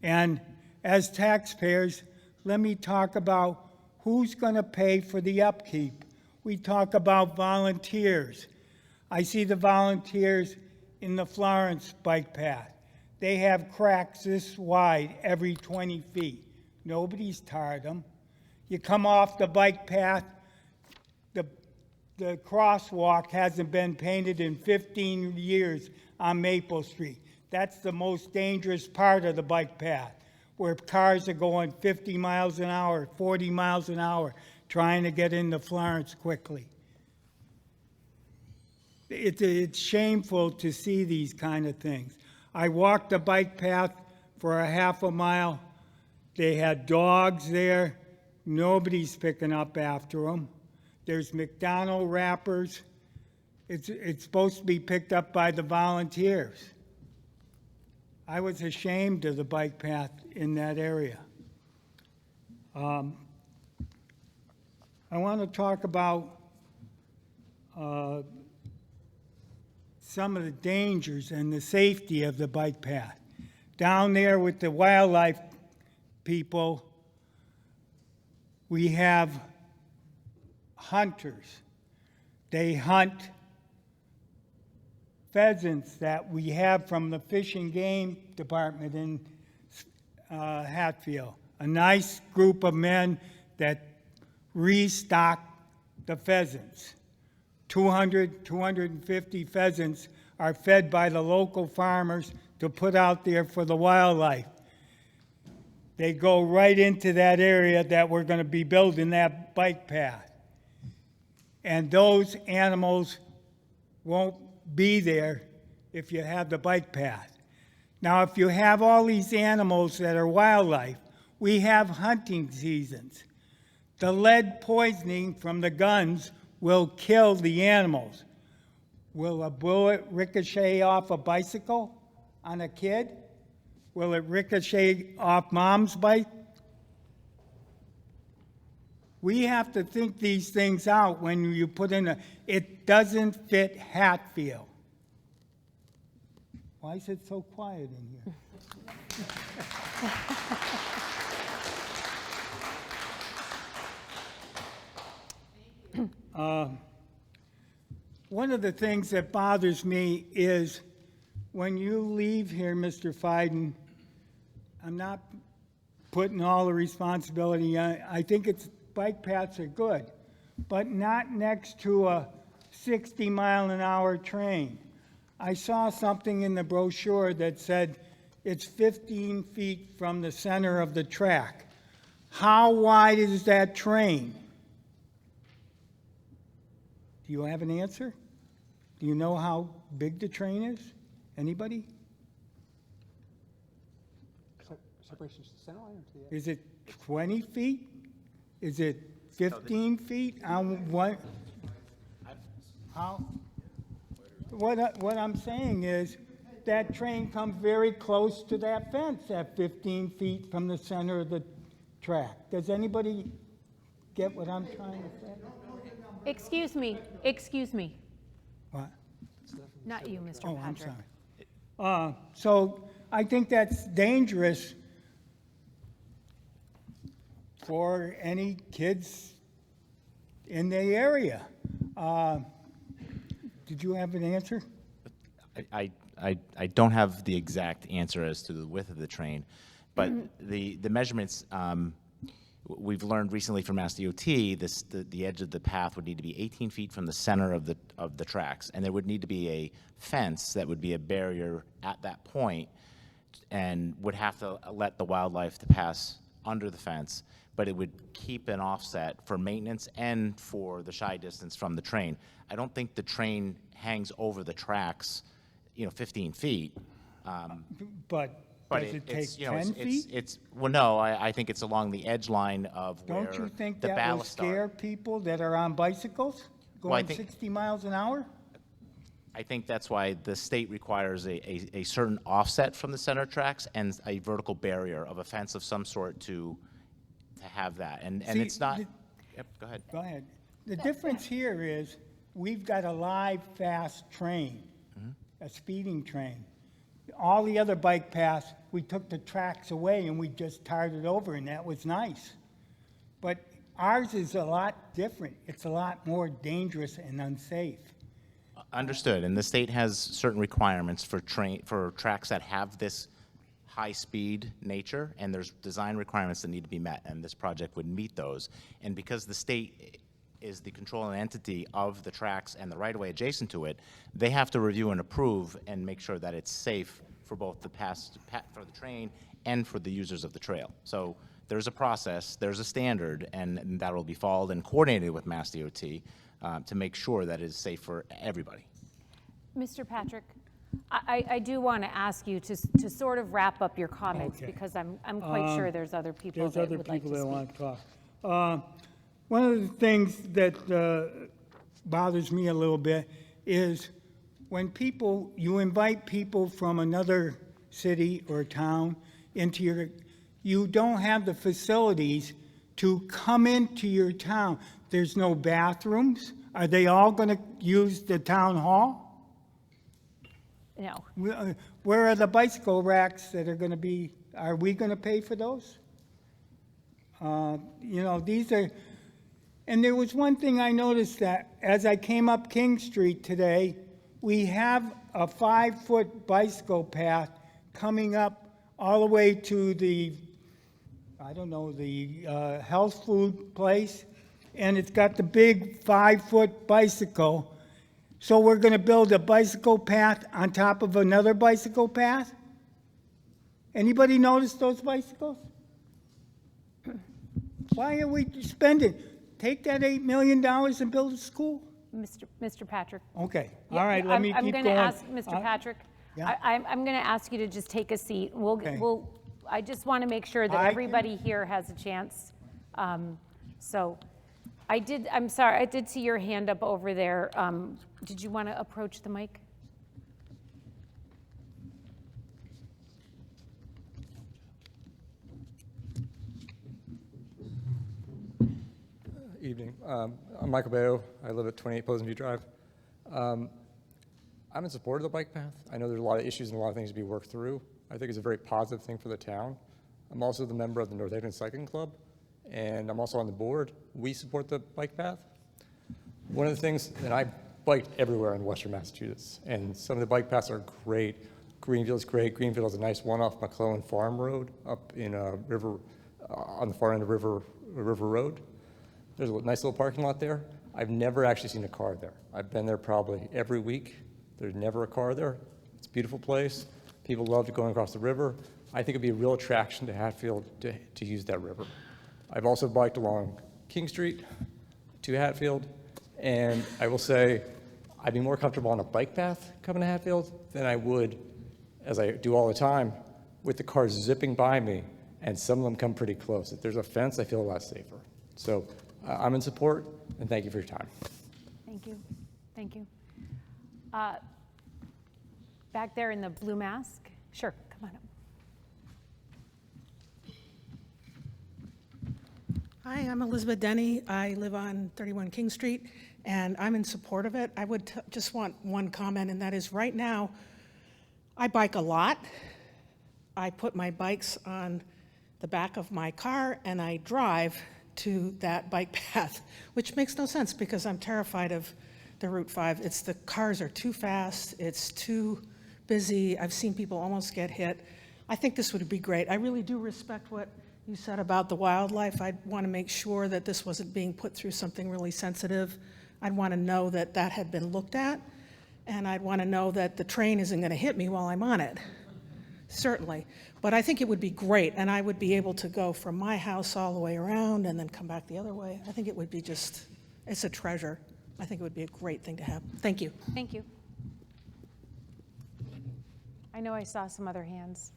And as taxpayers, let me talk about who's going to pay for the upkeep. We talk about volunteers. I see the volunteers in the Florence bike path. They have cracks this wide every 20 feet. Nobody's tarred them. You come off the bike path, the crosswalk hasn't been painted in 15 years on Maple Street. That's the most dangerous part of the bike path, where cars are going 50 miles an hour, 40 miles an hour, trying to get into Florence quickly. It's shameful to see these kind of things. I walked the bike path for a half a mile. They had dogs there. Nobody's picking up after them. There's McDonald wrappers. It's supposed to be picked up by the volunteers. I was ashamed of the bike path in that area. I want to talk about some of the dangers and the safety of the bike path. Down there with the wildlife people, we have hunters. They hunt pheasants that we have from the Fish and Game Department in Hatfield. A nice group of men that restock the pheasants. 250 pheasants are fed by the local farmers to put out there for the wildlife. They go right into that area that we're going to be building that bike path. And those animals won't be there if you have the bike path. Now, if you have all these animals that are wildlife, we have hunting seasons. The lead poisoning from the guns will kill the animals. Will a bullet ricochet off a bicycle on a kid? Will it ricochet off mom's bike? We have to think these things out when you put in it doesn't fit Hatfield. Why is it so quiet in here? One of the things that bothers me is when you leave here, Mr. Fiden, I'm not putting all the responsibility on, I think bike paths are good, but not next to a 60-mile-an-hour train. I saw something in the brochure that said it's 15 feet from the center of the track. How wide is that train? Do you have an answer? Do you know how big the train is? Anybody? Separation to the center line or to the edge? Is it 20 feet? Is it 15 feet? On what? How? What I'm saying is that train comes very close to that fence at 15 feet from the center of the track. Does anybody get what I'm trying to say? Excuse me, excuse me. What? Not you, Mr. Oh, I'm Patrick. sorry. So I think that's dangerous for any kids in the area. Did you have an answer? I don't have the exact answer as to the width of the train, but the measurements, we've learned recently from Mass DOT, the edge of the path would need to be 18 feet from the center of the tracks, and there would need to be a fence that would be a barrier at that point, and would have to let the wildlife to pass under the fence, but it would keep an offset for maintenance and for the shy distance from the train. I don't think the train hangs over the tracks, 15 feet. But does it take 10 feet? Well, no, I think it's along the edge line of where Don't you think the that will ballast scare people that are on bicycles going 60 miles an hour? I think that's why the state requires a certain offset from the center tracks and a vertical barrier of a fence of some sort to have that. And See, it's not. Yep, go ahead. Go ahead. The difference here is we've got a live, fast train, a speeding train. All the other bike paths, we took the tracks away and we just tarred it over, and that was nice. But ours is a lot different. It's a lot more dangerous and unsafe. Understood. And the state has certain requirements for tracks that have this high-speed nature, and there's design requirements that need to be met, and this project would meet those. And because the state is the controlling entity of the tracks and the right-of-way adjacent to it, they have to review and approve and make sure that it's safe for both the for the train and for the users of the trail. So there's a process, there's a standard, and that will be followed and coordinated with Mass DOT to make sure that it is safe for everybody. Mr. Patrick, I do want to ask you to sort of wrap up your comments, Okay. because I'm quite sure there's other people There's that other would like to people that speak. want to talk. One of the things that bothers me a little bit is when you invite people from another city or town into you don't have the facilities to come into your town. There's no bathrooms. Are they all going to use the town hall? No. Where are the bicycle racks that are going to be, are we going to pay for those? These are, and there was one thing I noticed that as I came up King Street today, we have a 5-foot bicycle path coming up all the way to the health food place, and it's got the big 5-foot bicycle. So we're going to build a bicycle path on top of another bicycle path? Anybody notice those bicycles? Why are we spending? Take that $8 million and build a school? Mr. Patrick. Okay, Yeah, all right, let me I'm keep going going. to ask Mr. Patrick. yeah. I'm going to ask you to just take a seat. Okay. I just want to make sure that I can- everybody here has a chance. So I'm sorry, I did see your hand up over there. Did you want to approach the mic? Evening. I'm Michael Bayo. I live at 28 Pleasant View Drive. I'm in support of the bike path. I know there's a lot of issues and a lot of things to be worked through. I think it's a very positive thing for the town. I'm also the member of the Northampton Cycling Club, and I'm also on the board. We support the bike path. One of the things, and I biked everywhere in Western Massachusetts, and some of the bike paths are great. Greenfield's great. Greenfield has a nice one off McClellan Farm Road up in River, on the far end of River Road. There's a nice little parking lot there. I've never actually seen a car there. I've been there probably every week. There's never a car there. It's a beautiful place. People love going across the river. I think it'd be a real attraction to Hatfield to use that river. I've also biked along King Street to Hatfield, and I will say I'd be more comfortable on a bike path coming to Hatfield than I would, as I do all the time, with the cars zipping by me, and some of them come pretty close. If there's a fence, I feel a lot safer. So I'm in support, and thank you for your time. Thank you. Thank you. Back there in the blue mask. Sure, come on up. Hi, I'm Elizabeth Denny. I live on 31 King Street, and I'm in support of it. I would just want one comment, and that is right now, I bike a lot. I put my bikes on the back of my car, and I drive to that bike path, which makes no sense because I'm terrified of the Route 5. It's the cars are too fast, it's too busy. I've seen people almost get hit. I think this would be great. I really do respect what you said about the wildlife. I'd want to make sure that this wasn't being put through something really sensitive. I'd want to know that that had been looked at, and I'd want to know that the train isn't going to hit me while I'm on it, certainly. But I think it would be great, and I would be able to go from my house all the way around and then come back the other way. I think it would be just, it's a treasure. I think it would be a great thing to have. Thank you. Thank you. I know I saw some other hands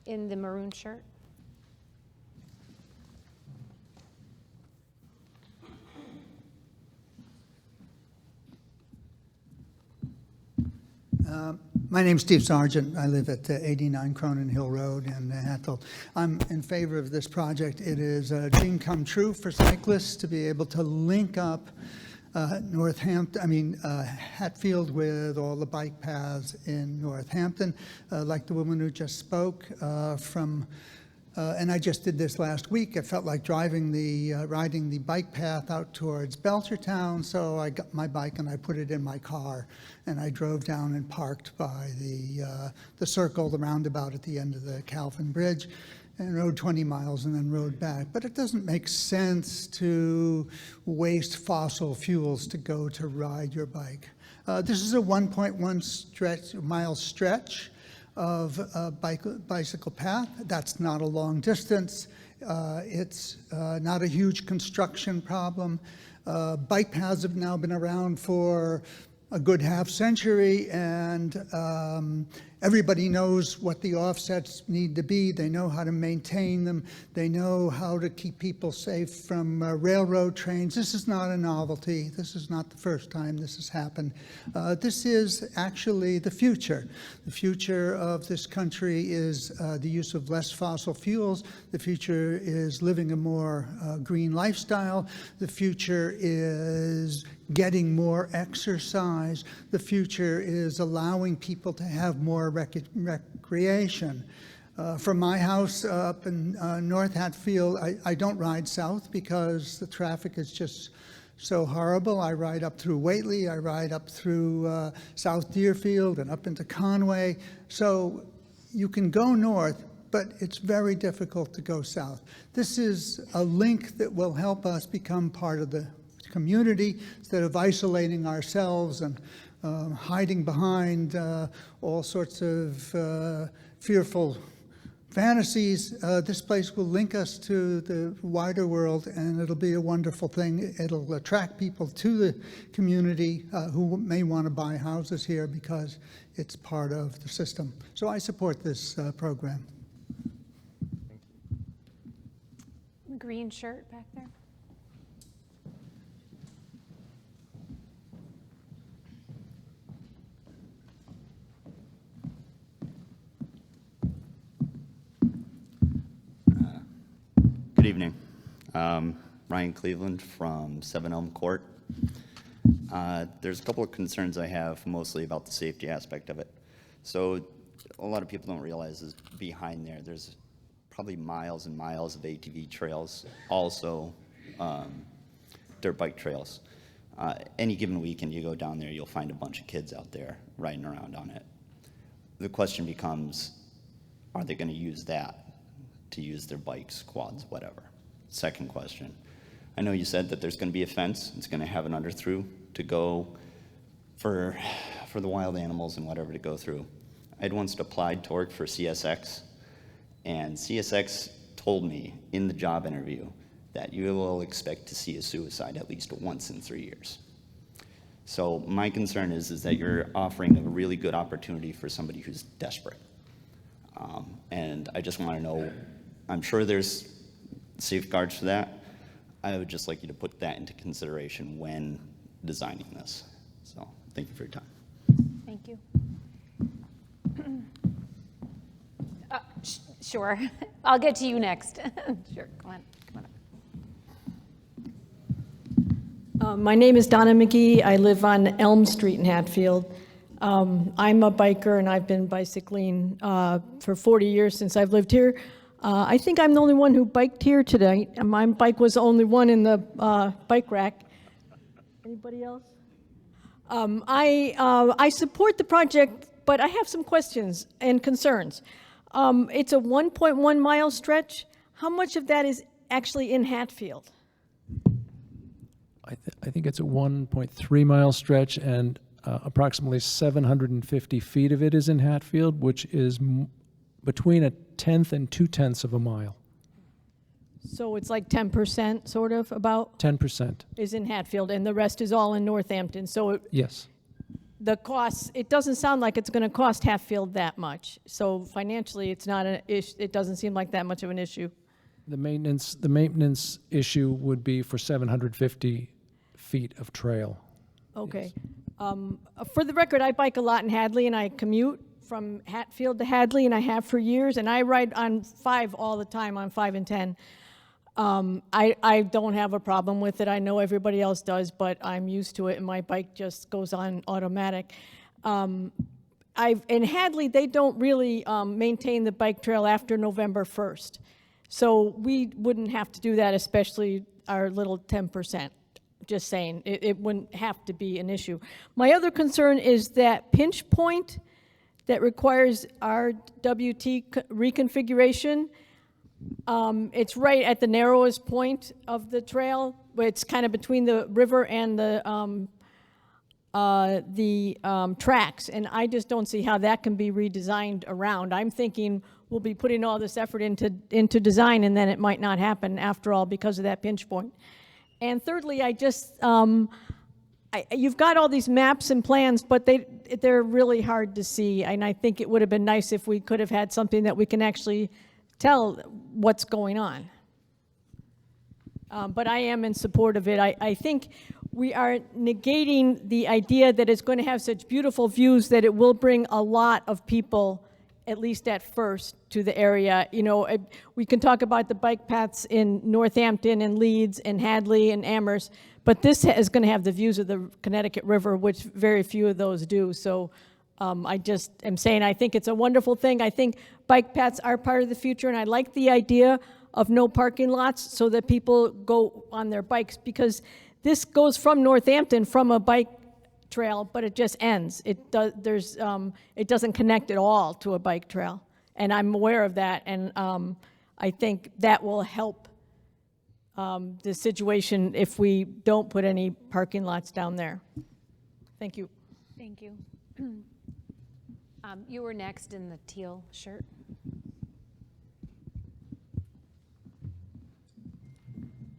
in the maroon shirt. My name's Steve Sargent. I live at 89 Cronin Hill Road in Hatfield. I'm in favor of this project. It is a dream come true for cyclists to be able to link up Hatfield with all the bike paths in Northampton, like the woman who just spoke and I just did this last week. I felt like riding the bike path out towards Belchertown, so I got my bike and I put it in my car, and I drove down and parked by the circle, the roundabout at the end of the Calvin Bridge, and rode 20 miles and then rode back. But it doesn't make sense to waste fossil fuels to go to ride your bike. This is a 1.1 mile stretch of a bicycle path. That's not a long distance. It's not a huge construction problem. Bike paths have now been around for a good half century, and everybody knows what the offsets need to be. They know how to maintain them. They know how to keep people safe from railroad trains. This is not a novelty. This is not the first time this has happened. This is actually the future. The future of this country is the use of less fossil fuels. The future is living a more green lifestyle. The future is getting more exercise. The future is allowing people to have more recreation. From my house up in North Hatfield, I don't ride south because the traffic is just so horrible. I ride up through Whately, I ride up through South Deerfield and up into Conway. So you can go north, but it's very difficult to go south. This is a link that will help us become part of the community instead of isolating ourselves and hiding behind all sorts of fearful fantasies. This place will link us to the wider world, and it'll be a wonderful thing. It'll attract people to the community who may want to buy houses here because it's part of the system. So I support this program. Green shirt back there. evening. Ryan Cleveland from 7 Elm Court. There's a couple of concerns I have, mostly about the safety aspect of it. So a lot of people don't realize is behind there's probably miles and miles of ATV trails, also dirt bike trails. Any given weekend you go down there, you'll find a bunch of kids out there riding around on it. The question becomes, are they going to use that to use their bikes, quads, whatever? Second question, I know you said that there's going to be a fence. It's going to have an under-through to go for the wild animals and whatever to go through. I'd once applied to work for CSX, and CSX told me in the job interview that you will expect to see a suicide at least once in 3 years. So my concern is that you're offering a really good opportunity for somebody who's desperate. And I just want to know, I'm sure there's safeguards for that. I would just like you to put that into consideration when designing this. So thank you for your time. Thank you. Sure. I'll get to you next. Sure, come on. My name is Donna McGee. I live on Elm Street in Hatfield. I'm a biker, and I've been bicycling for 40 years since I've lived here. I think I'm the only one who biked here today. My bike was the only one in the bike rack. Anybody else? I support the project, but I have some questions and concerns. It's a 1.1 mile stretch. How much of that is actually in Hatfield? I think it's a 1.3 mile stretch, and approximately 750 feet of it is in Hatfield, which is between 1/10 and 2/10 of a mile. So it's like 10%, sort of, about? 10%. Is in Hatfield, and the rest is all in Northampton. So Yes. the costs, it doesn't sound like it's going to cost Hatfield that much. So financially, it's not an issue. It doesn't seem like that much of an issue. The maintenance issue would be for 750 feet of trail. Okay. For the record, I bike a lot in Hadley, and I commute from Hatfield to Hadley, and I have for years, and I ride on 5 all the time, on 5 and 10. I don't have a problem with it. I know everybody else does, but I'm used to it, and my bike just goes on automatic. In Hadley, they don't really maintain the bike trail after November 1st. So we wouldn't have to do that, especially our little 10%. Just saying, it wouldn't have to be an issue. My other concern is that pinch point that requires RWT reconfiguration. It's right at the narrowest point of the trail. It's kind of between the river and the tracks, and I just don't see how that can be redesigned around. I'm thinking we'll be putting all this effort into design, and then it might not happen after all because of that pinch point. And thirdly, you've got all these maps and plans, but they're really hard to see, and I think it would have been nice if we could have had something that we can actually tell what's going on. But I am in support of it. I think we are negating the idea that it's going to have such beautiful views that it will bring a lot of people, at least at first, to the area. You know, we can talk about the bike paths in Northampton and Leeds and Hadley and Amherst, but this is going to have the views of the Connecticut River, which very few of those do. So I just am saying I think it's a wonderful thing. I think bike paths are part of the future, and I like the idea of no parking lots so that people go on their bikes, because this goes from Northampton from a bike trail, but it just ends. It doesn't connect at all to a bike trail, and I'm aware of that, and I think that will help the situation if we don't put any parking lots down there. Thank you. Thank you. You were next in the teal shirt.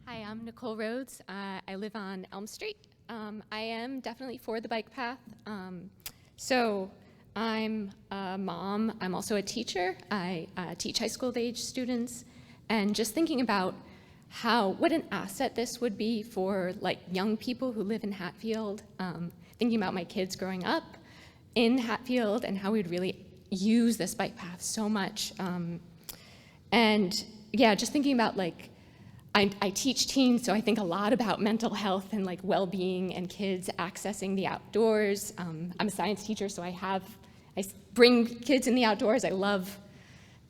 Hi, I'm Nicole Rhodes. I live on Elm Street. I am definitely for the bike path. So I'm a mom. I'm also a teacher. I teach high school age students, and just thinking about what an asset this would be for like young people who live in Hatfield. Thinking about my kids growing up in Hatfield and how we'd really use this bike path so much. And yeah, just thinking about like I teach teens, so I think a lot about mental health and like well-being and kids accessing the outdoors. I'm a science teacher, so I bring kids in the outdoors. I love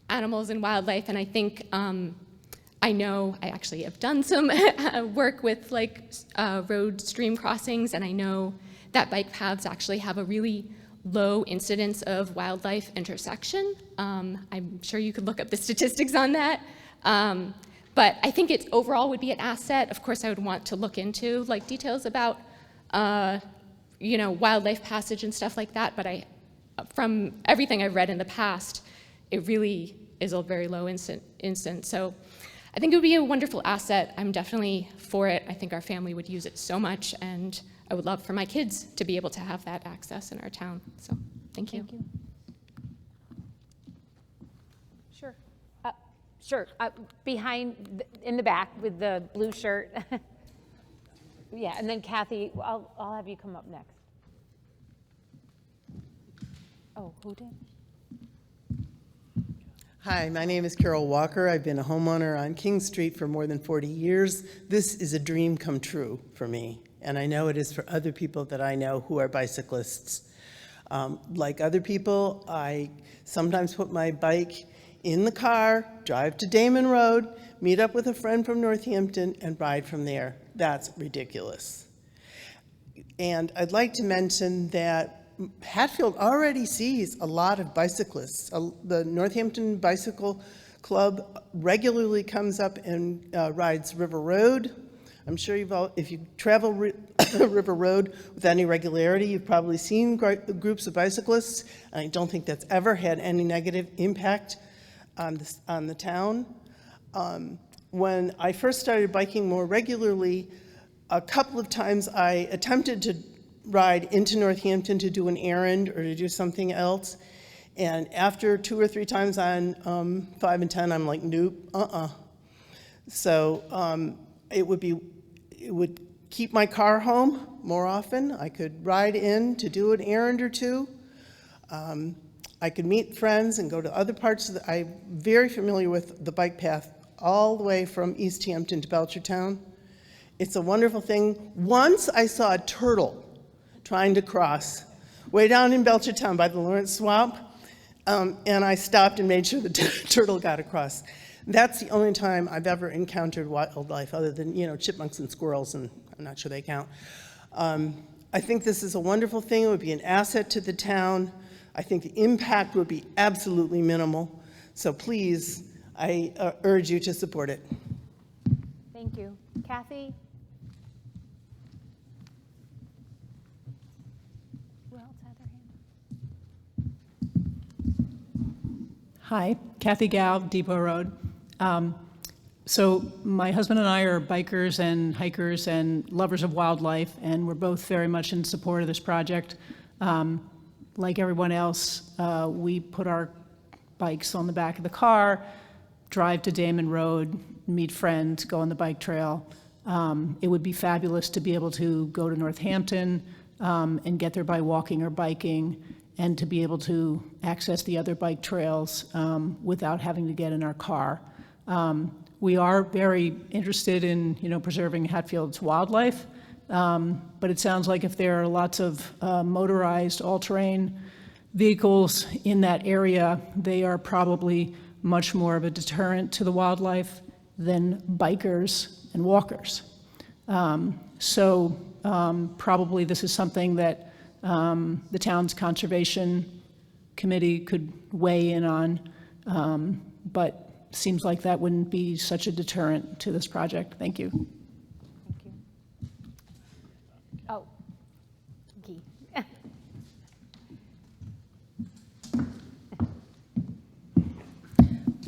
animals and wildlife, and I think I actually have done some work with like road stream crossings, and I know that bike paths actually have a really low incidence of wildlife intersection. I'm sure you could look up the statistics on that. But I think it overall would be an asset. Of course, I would want to look into like details about, wildlife passage and stuff like that. But from everything I've read in the past, it really is a very low incidence. So I think it would be a wonderful asset. I'm definitely for it. I think our family would use it so much, and I would love for my kids to be able to have that access in our town. So thank you. Thank you. Sure. Sure. Behind, in the back with the blue shirt. Yeah, and then Kathy, I'll have you come up next. Oh, who did? Hi, my name is Carol Walker. I've been a homeowner on King Street for more than 40 years. This is a dream come true for me, and I know it is for other people that I know who are bicyclists. Like other people, I sometimes put my bike in the car, drive to Damon Road, meet up with a friend from Northampton, and ride from there. That's ridiculous. And I'd like to mention that Hatfield already sees a lot of bicyclists. The Northampton Bicycle Club regularly comes up and rides River Road. I'm sure if you travel River Road with any regularity, you've probably seen groups of bicyclists, and I don't think that's ever had any negative impact on the town. When I first started biking more regularly, a couple of times I attempted to ride into Northampton to do an errand or to do something else, and after 2 or 3 times on 5 and 10, I'm like, nope, So it would keep my car home more often. I could ride in to do an errand or two. I could meet friends and go to other parts of I'm very familiar with the bike path all the way from East Hampton to Belchertown. It's a wonderful thing. Once I saw a turtle trying to cross way down in Belchertown by the Lawrence Swamp, and I stopped and made sure the turtle got across. That's the only time I've ever encountered wildlife other than, chipmunks and squirrels, and I'm not sure they count. I think this is a wonderful thing. It would be an asset to the town. I think the impact would be absolutely minimal. So please, I urge you to support it. Thank you. Kathy? Who else had their hand? Hi, Kathy Gal, Depot Road. So my husband and I are bikers and hikers and lovers of wildlife, and we're both very much in support of this project. Like everyone else, we put our bikes on the back of the car, drive to Damon Road, meet friends, go on the bike trail. It would be fabulous to be able to go to Northampton and get there by walking or biking, and to be able to access the other bike trails without having to get in our car. We are very interested in, preserving Hatfield's wildlife, but it sounds like if there are lots of motorized all-terrain vehicles in that area, they are probably much more of a deterrent to the wildlife than bikers and walkers. Probably this is something that the town's conservation committee could weigh in on, but seems like that wouldn't be such a deterrent to this project. Thank you. Thank you. Oh, Guy.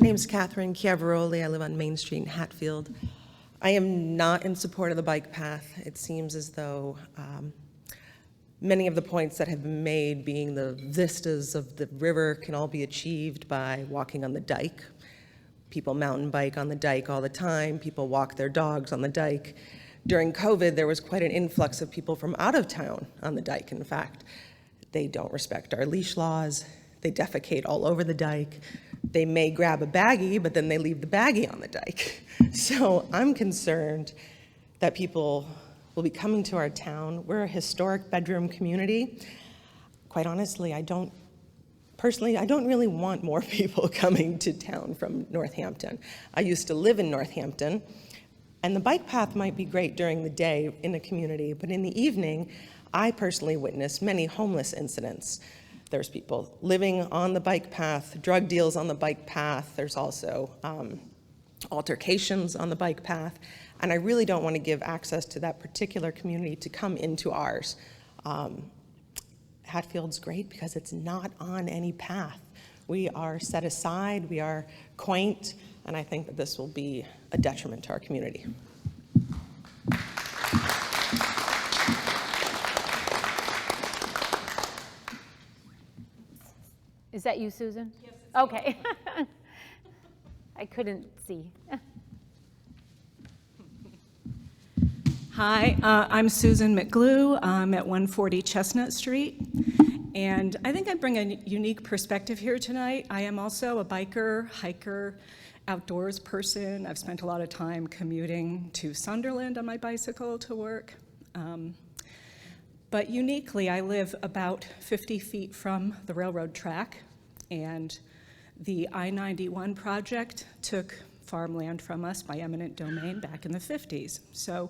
My name's Catherine Chiavaroli. I live on Main Street in Hatfield. I am not in support of the bike path. It seems as though many of the points that have been made, being the vistas of the river, can all be achieved by walking on the dike. People mountain bike on the dike all the time. People walk their dogs on the dike. During COVID, there was quite an influx of people from out of town on the dike. In fact, they don't respect our leash laws. They defecate all over the dike. They may grab a baggie, but then they leave the baggie on the dike. So I'm concerned that people will be coming to our town. We're a historic bedroom community. Quite honestly, I don't really want more people coming to town from Northampton. I used to live in Northampton, and the bike path might be great during the day in a community, but in the evening, I personally witnessed many homeless incidents. There's people living on the bike path, drug deals on the bike path. There's also altercations on the bike path. And I really don't want to give access to that particular community to come into ours. Hatfield's great because it's not on any path. We are set aside, we are quaint, and I think that this will be a detriment to our community. Is that you, Susan? Yes. Okay. I couldn't see. Hi, I'm Susan McGlew. I'm at 140 Chestnut Street, and I think I bring a unique perspective here tonight. I am also a biker, hiker, outdoors person. I've spent a lot of time commuting to Sunderland on my bicycle to work. But uniquely, I live about 50 feet from the railroad track, and the I-91 project took farmland from us by eminent domain back in the 50s. So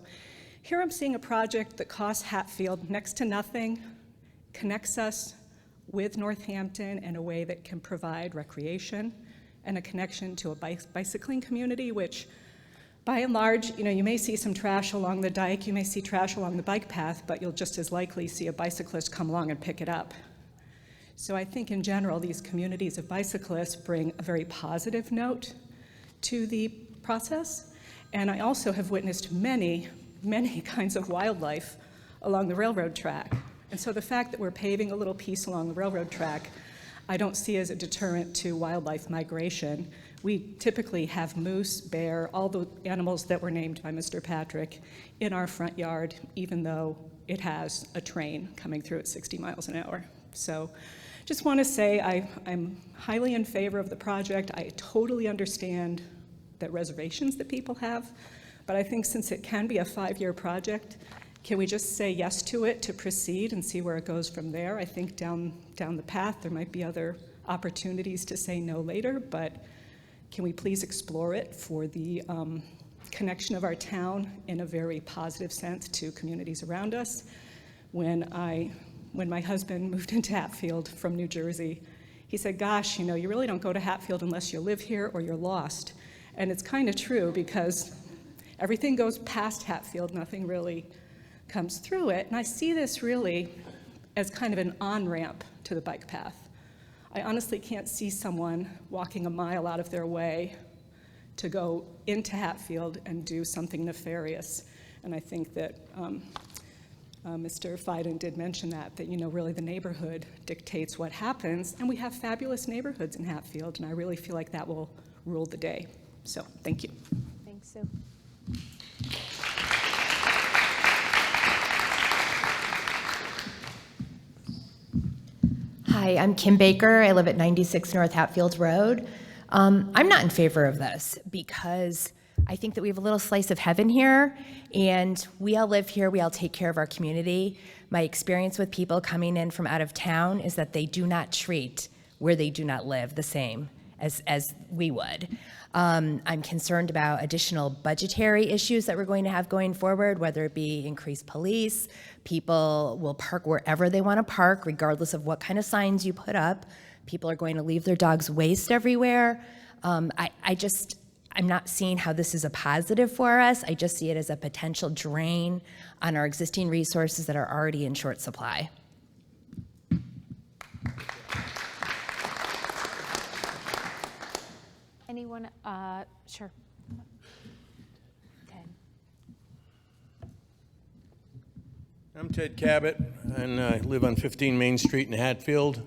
here I'm seeing a project that costs Hatfield next to nothing, connects us with Northampton in a way that can provide recreation and a connection to a bicycling community, which by and large, you may see some trash along the dike, you may see trash along the bike path, but you'll just as likely see a bicyclist come along and pick it up. So I think in general, these communities of bicyclists bring a very positive note to the process. And I also have witnessed many kinds of wildlife along the railroad track. And so the fact that we're paving a little piece along the railroad track, I don't see as a deterrent to wildlife migration. We typically have moose, bear, all the animals that were named by Mr. Patrick in our front yard, even though it has a train coming through at 60 miles an hour. So just want to say I'm highly in favor of the project. I totally understand the reservations that people have, but I think since it can be a 5-year project, can we just say yes to it to proceed and see where it goes from there? I think down the path there might be other opportunities to say no later, but can we please explore it for the connection of our town in a very positive sense to communities around us? When my husband moved into Hatfield from New Jersey, he said, gosh, you really don't go to Hatfield unless you live here or you're lost. And it's kind of true because everything goes past Hatfield, nothing really comes through it. And I see this really as kind of an on-ramp to the bike path. I honestly can't see someone walking a mile out of their way to go into Hatfield and do something nefarious. And I think that Mr. Fiden did mention that really the neighborhood dictates what happens. And we have fabulous neighborhoods in Hatfield, and I really feel like that will rule the day. So thank you. Thanks, Sue. Hi, I'm Kim Baker. I live at 96 North Hatfield Road. I'm not in favor of this because I think that we have a little slice of heaven here, and we all live here, we all take care of our community. My experience with people coming in from out of town is that they do not treat where they do not live the same as we would. I'm concerned about additional budgetary issues that we're going to have going forward, whether it be increased police, people will park wherever they want to park, regardless of what kind of signs you put up. People are going to leave their dogs' waste everywhere. I'm not seeing how this is a positive for us. I just see it as a potential drain on our existing resources that are already in short supply. Anyone? Sure. Ted. I'm Ted Cabot, and I live on 15 Main Street in Hatfield.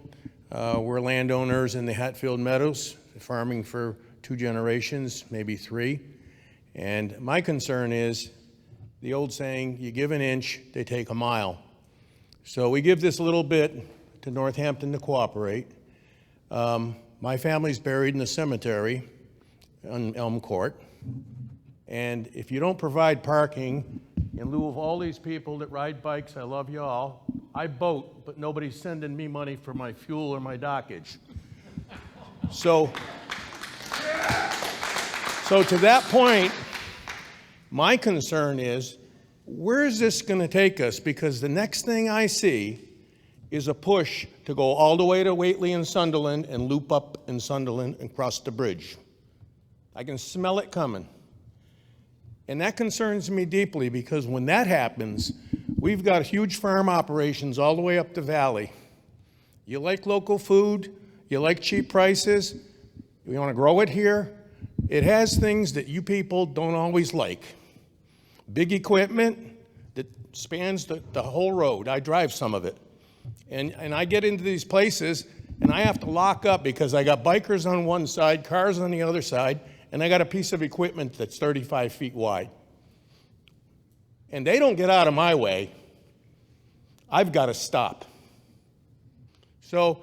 We're landowners in the Hatfield Meadows, farming for 2 generations, maybe 3. And my concern is the old saying, you give an inch, they take a mile. So we give this little bit to Northampton to cooperate. My family's buried in the cemetery on Elm Court. And if you don't provide parking, in lieu of all these people that ride bikes, I love you all, I boat, but nobody's sending me money for my fuel or my dockage. So to that point, my concern is, where is this going to take us? Because the next thing I see is a push to go all the way to Whately and Sunderland and loop up in Sunderland and cross the bridge. I can smell it coming. And that concerns me deeply, because when that happens, we've got huge farm operations all the way up the valley. You like local food, you like cheap prices, you want to grow it here. It has things that you people don't always like. Big equipment that spans the whole road. I drive some of it. And I get into these places and I have to lock up because I got bikers on one side, cars on the other side, and I got a piece of equipment that's 35 feet wide. And they don't get out of my way. I've got to stop. So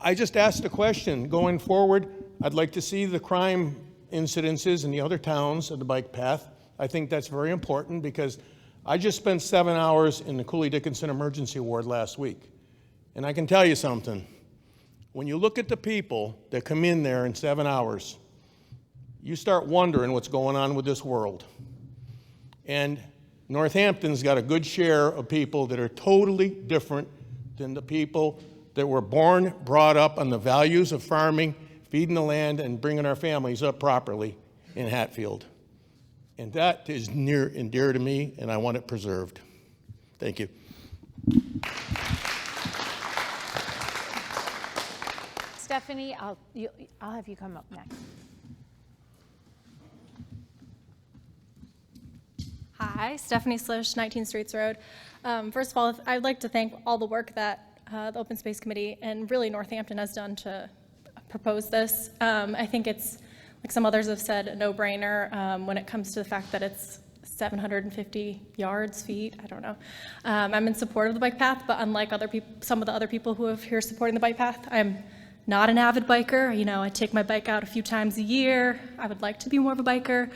I just asked the question, going forward, I'd like to see the crime incidences in the other towns of the bike path. I think that's very important, because I just spent 7 hours in the Cooley Dickinson Emergency Ward last week. And I can tell you something. When you look at the people that come in there in 7 hours, you start wondering what's going on with this world. And Northampton's got a good share of people that are totally different than the people that were born, brought up on the values of farming, feeding the land, and bringing our families up properly in Hatfield. And that is near and dear to me, and I want it preserved. Thank you. Stephanie, I'll have you come up next. Hi, Stephanie Slish, 19 Streets Road. First of all, I'd like to thank all the work that the Open Space Committee and really Northampton has done to propose this. I think it's, like some others have said, a no-brainer when it comes to the fact that it's 750 feet, I don't know. I'm in support of the bike path, but unlike some of the other people who are here supporting the bike path, I'm not an avid biker. You know, I take my bike out a few times a year. I would like to be more of a biker.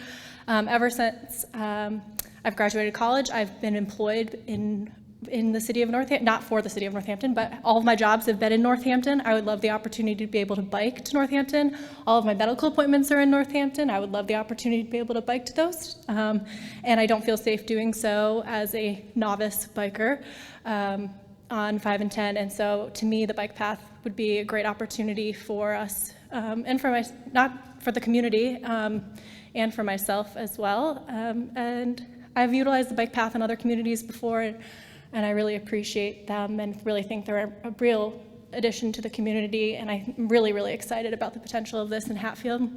Ever since I've graduated college, I've been employed in the city of Northampton, not for the city of Northampton, but all of my jobs have been in Northampton. I would love the opportunity to be able to bike to Northampton. All of my medical appointments are in Northampton. I would love the opportunity to be able to bike to those. And I don't feel safe doing so as a novice biker on 5 and 10. And so to me, the bike path would be a great opportunity for us and for not for the community and for myself as well. And I've utilized the bike path in other communities before, and I really appreciate them and really think they're a real addition to the community, and I'm really, really excited about the potential of this in Hatfield.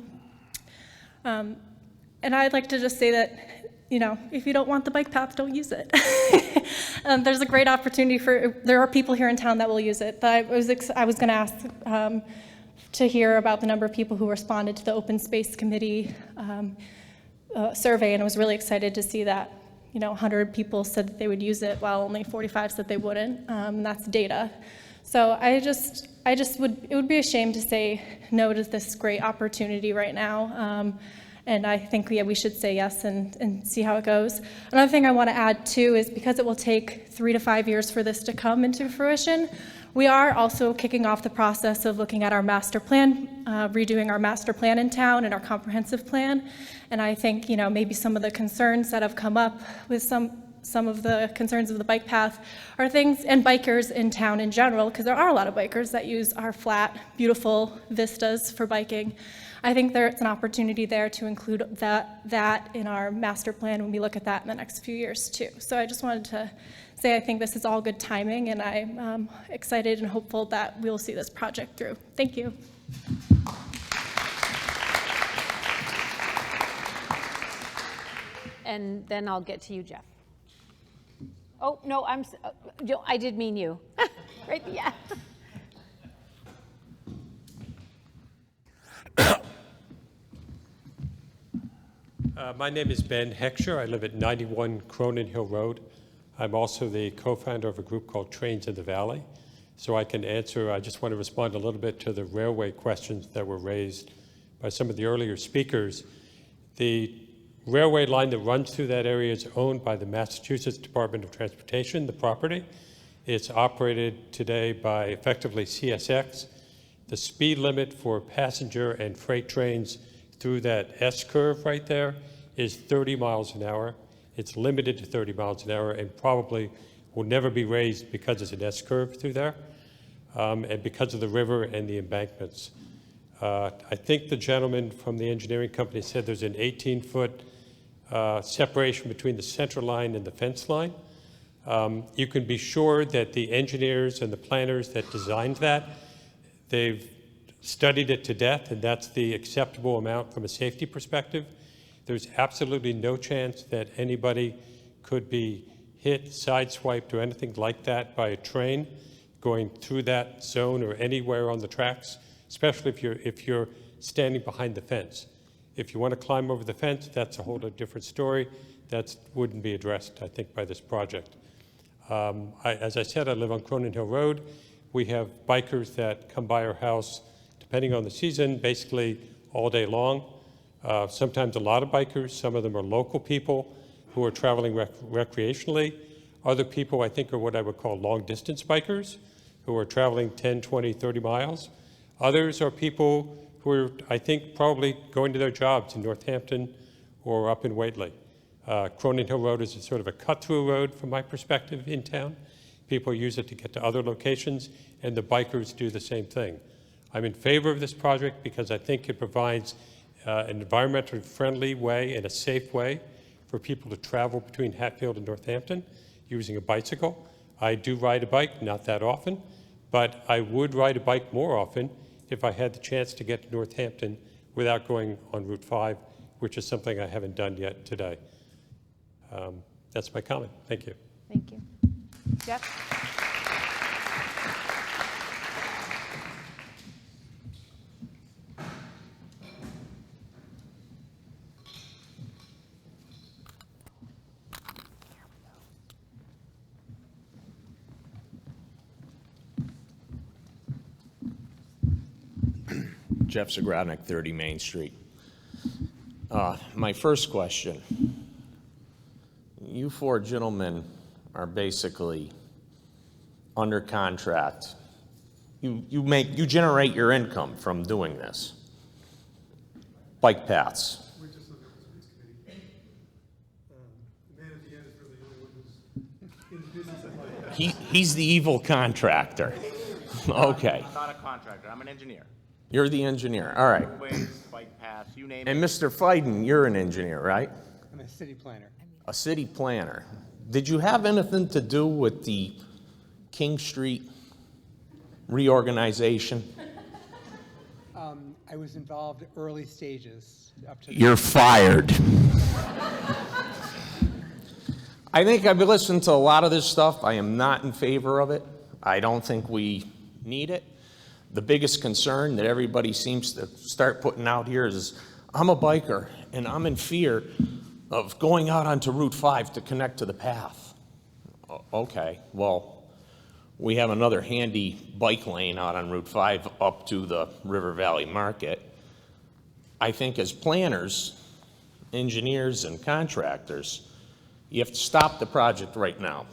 And I'd like to just say that, you know, if you don't want the bike path, don't use it. There's a great opportunity there are people here in town that will use it, but I was gonna ask to hear about the number of people who responded to the Open Space Committee survey, and I was really excited to see that, you know, 100 people said that they would use it while only 45 said they wouldn't. That's data. So it would be a shame to say no to this great opportunity right now. And I think, yeah, we should say yes and see how it goes. Another thing I want to add too is, because it will take 3 to 5 years for this to come into fruition, we are also kicking off the process of looking at our master plan, redoing our master plan in town and our comprehensive plan. And I think, you know, maybe some of the concerns that have come up with some of the concerns of the bike path are things, and bikers in town in general, because there are a lot of bikers that use our flat, beautiful vistas for biking. I think there's an opportunity there to include that in our master plan when we look at that in the next few years too. So I just wanted to say I think this is all good timing, and I'm excited and hopeful that we'll see this project through. Thank you. And then I'll get to you, Jeff. Oh, no, I did mean you. Right, yeah. My name is Ben Heckscher. I live at 91 Cronin Hill Road. I'm also the co-founder of a group called Trains in the Valley. so I can answer. I just want to respond a little bit to the railway questions that were raised by some of the earlier speakers. The railway line that runs through that area is owned by the Massachusetts Department of Transportation, the property. It's operated today by effectively CSX. The speed limit for passenger and freight trains through that S-curve right there is 30 miles an hour. It's limited to 30 miles an hour and probably will never be raised because it's an S-curve through there, and because of the river and the embankments. I think the gentleman from the engineering company said there's an 18-foot separation between the center line and the fence line. You can be sure that the engineers and the planners that designed that, they've studied it to death, and that's the acceptable amount from a safety perspective. There's absolutely no chance that anybody could be hit, sideswiped, or anything like that by a train going through that zone or anywhere on the tracks, especially if you're standing behind the fence. If you want to climb over the fence, that's a whole different story. That wouldn't be addressed, I think, by this project. As I said, I live on Cronin Hill Road. We have bikers that come by our house, depending on the season, basically all day long. Sometimes a lot of bikers. Some of them are local people who are traveling recreationally. Other people, I think, are what I would call long-distance bikers, who are traveling 10, 20, 30 miles. Others are people who are, I think, probably going to their jobs in Northampton or up in Whately. Cronin Hill Road is a sort of a cut-through road from my perspective in town. People use it to get to other locations, and the bikers do the same thing. I'm in favor of this project because I think it provides an environmentally friendly way and a safe way for people to travel between Hatfield and Northampton using a bicycle. I do ride a bike, not that often, but I would ride a bike more often if I had the chance to get to Northampton without going on Route 5, which is something I haven't done yet today. That's my comment. Thank you. Thank you. Jeff? Jeff Zagrodnik, 30 Main Street. My first question, you four gentlemen are basically under contract. You generate your income from doing this. Bike paths. We're just on the open space committee. The man at the end is really the only one who's in the business of bike paths. He's the evil contractor. Okay. I'm not a contractor, I'm an engineer. You're the engineer, all right. Roadways, bike paths, you name it. And Mr. Fiden, you're an engineer, right? I'm a city planner. A city planner. Did you have anything to do with the King Street reorganization? I was involved early stages up to. You're fired. I think I've listened to a lot of this stuff. I am not in favor of it. I don't think we need it. The biggest concern that everybody seems to start putting out here is, I'm a biker and I'm in fear of going out onto Route 5 to connect to the path. Okay, well, we have another handy bike lane out on Route 5 up to the River Valley Market. I think as planners, engineers, and contractors, you have to stop the project right now.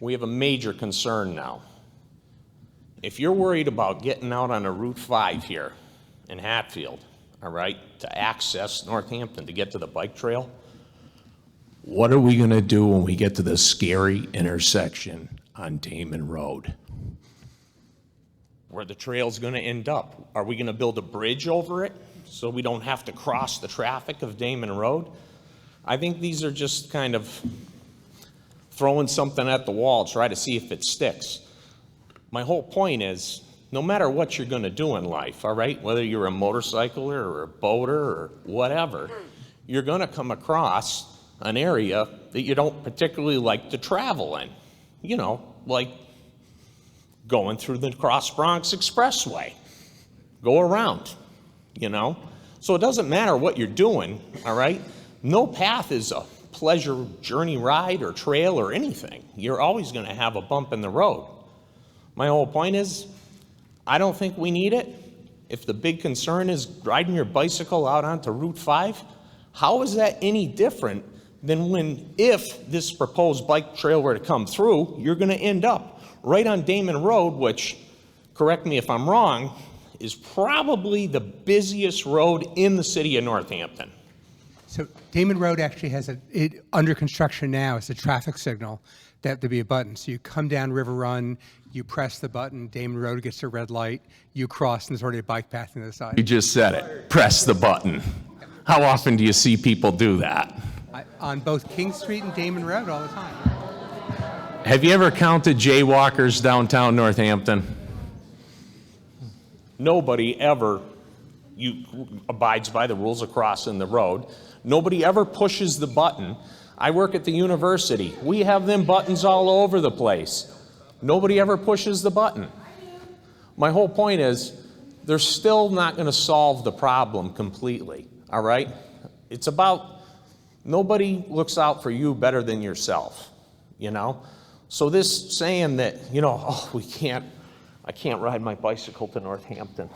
We have a major concern now. If you're worried about getting out on a Route 5 here in Hatfield, all right, to access Northampton to get to the bike trail, what are we going to do when we get to the scary intersection on Damon Road? Where the trail's going to end up? Are we going to build a bridge over it so we don't have to cross the traffic of Damon Road? I think these are just kind of throwing something at the wall, try to see if it sticks. My whole point is, no matter what you're going to do in life, all right, whether you're a motorcycler or a boater or whatever, you're going to come across an area that you don't particularly like to travel in. You know, like going through the Cross Bronx Expressway. Go around, you know. So it doesn't matter what you're doing, all right? No path is a pleasure journey ride or trail or anything. You're always going to have a bump in the road. My whole point is, I don't think we need it. If the big concern is riding your bicycle out onto Route 5, how is that any different than if this proposed bike trail were to come through, you're going to end up right on Damon Road, which, correct me if I'm wrong, is probably the busiest road in the city of Northampton. So Damon Road actually has under construction now. It's a traffic signal that there'll be a button. So you come down River Run, you press the button, Damon Road gets a red light, you cross, and there's already a bike path on the other side. You just said it. Press the button. How often do you see people do that? On both King Street and Damon Road all the time. Have you ever counted jaywalkers downtown Northampton? Nobody ever abides by the rules of crossing the road. Nobody ever pushes the button. I work at the university. We have them buttons all over the place. Nobody ever pushes the button. My whole point is, they're still not going to solve the problem completely, all right? It's about nobody looks out for you better than yourself, you know? So this saying that, you know, oh, I can't ride my bicycle to Northampton,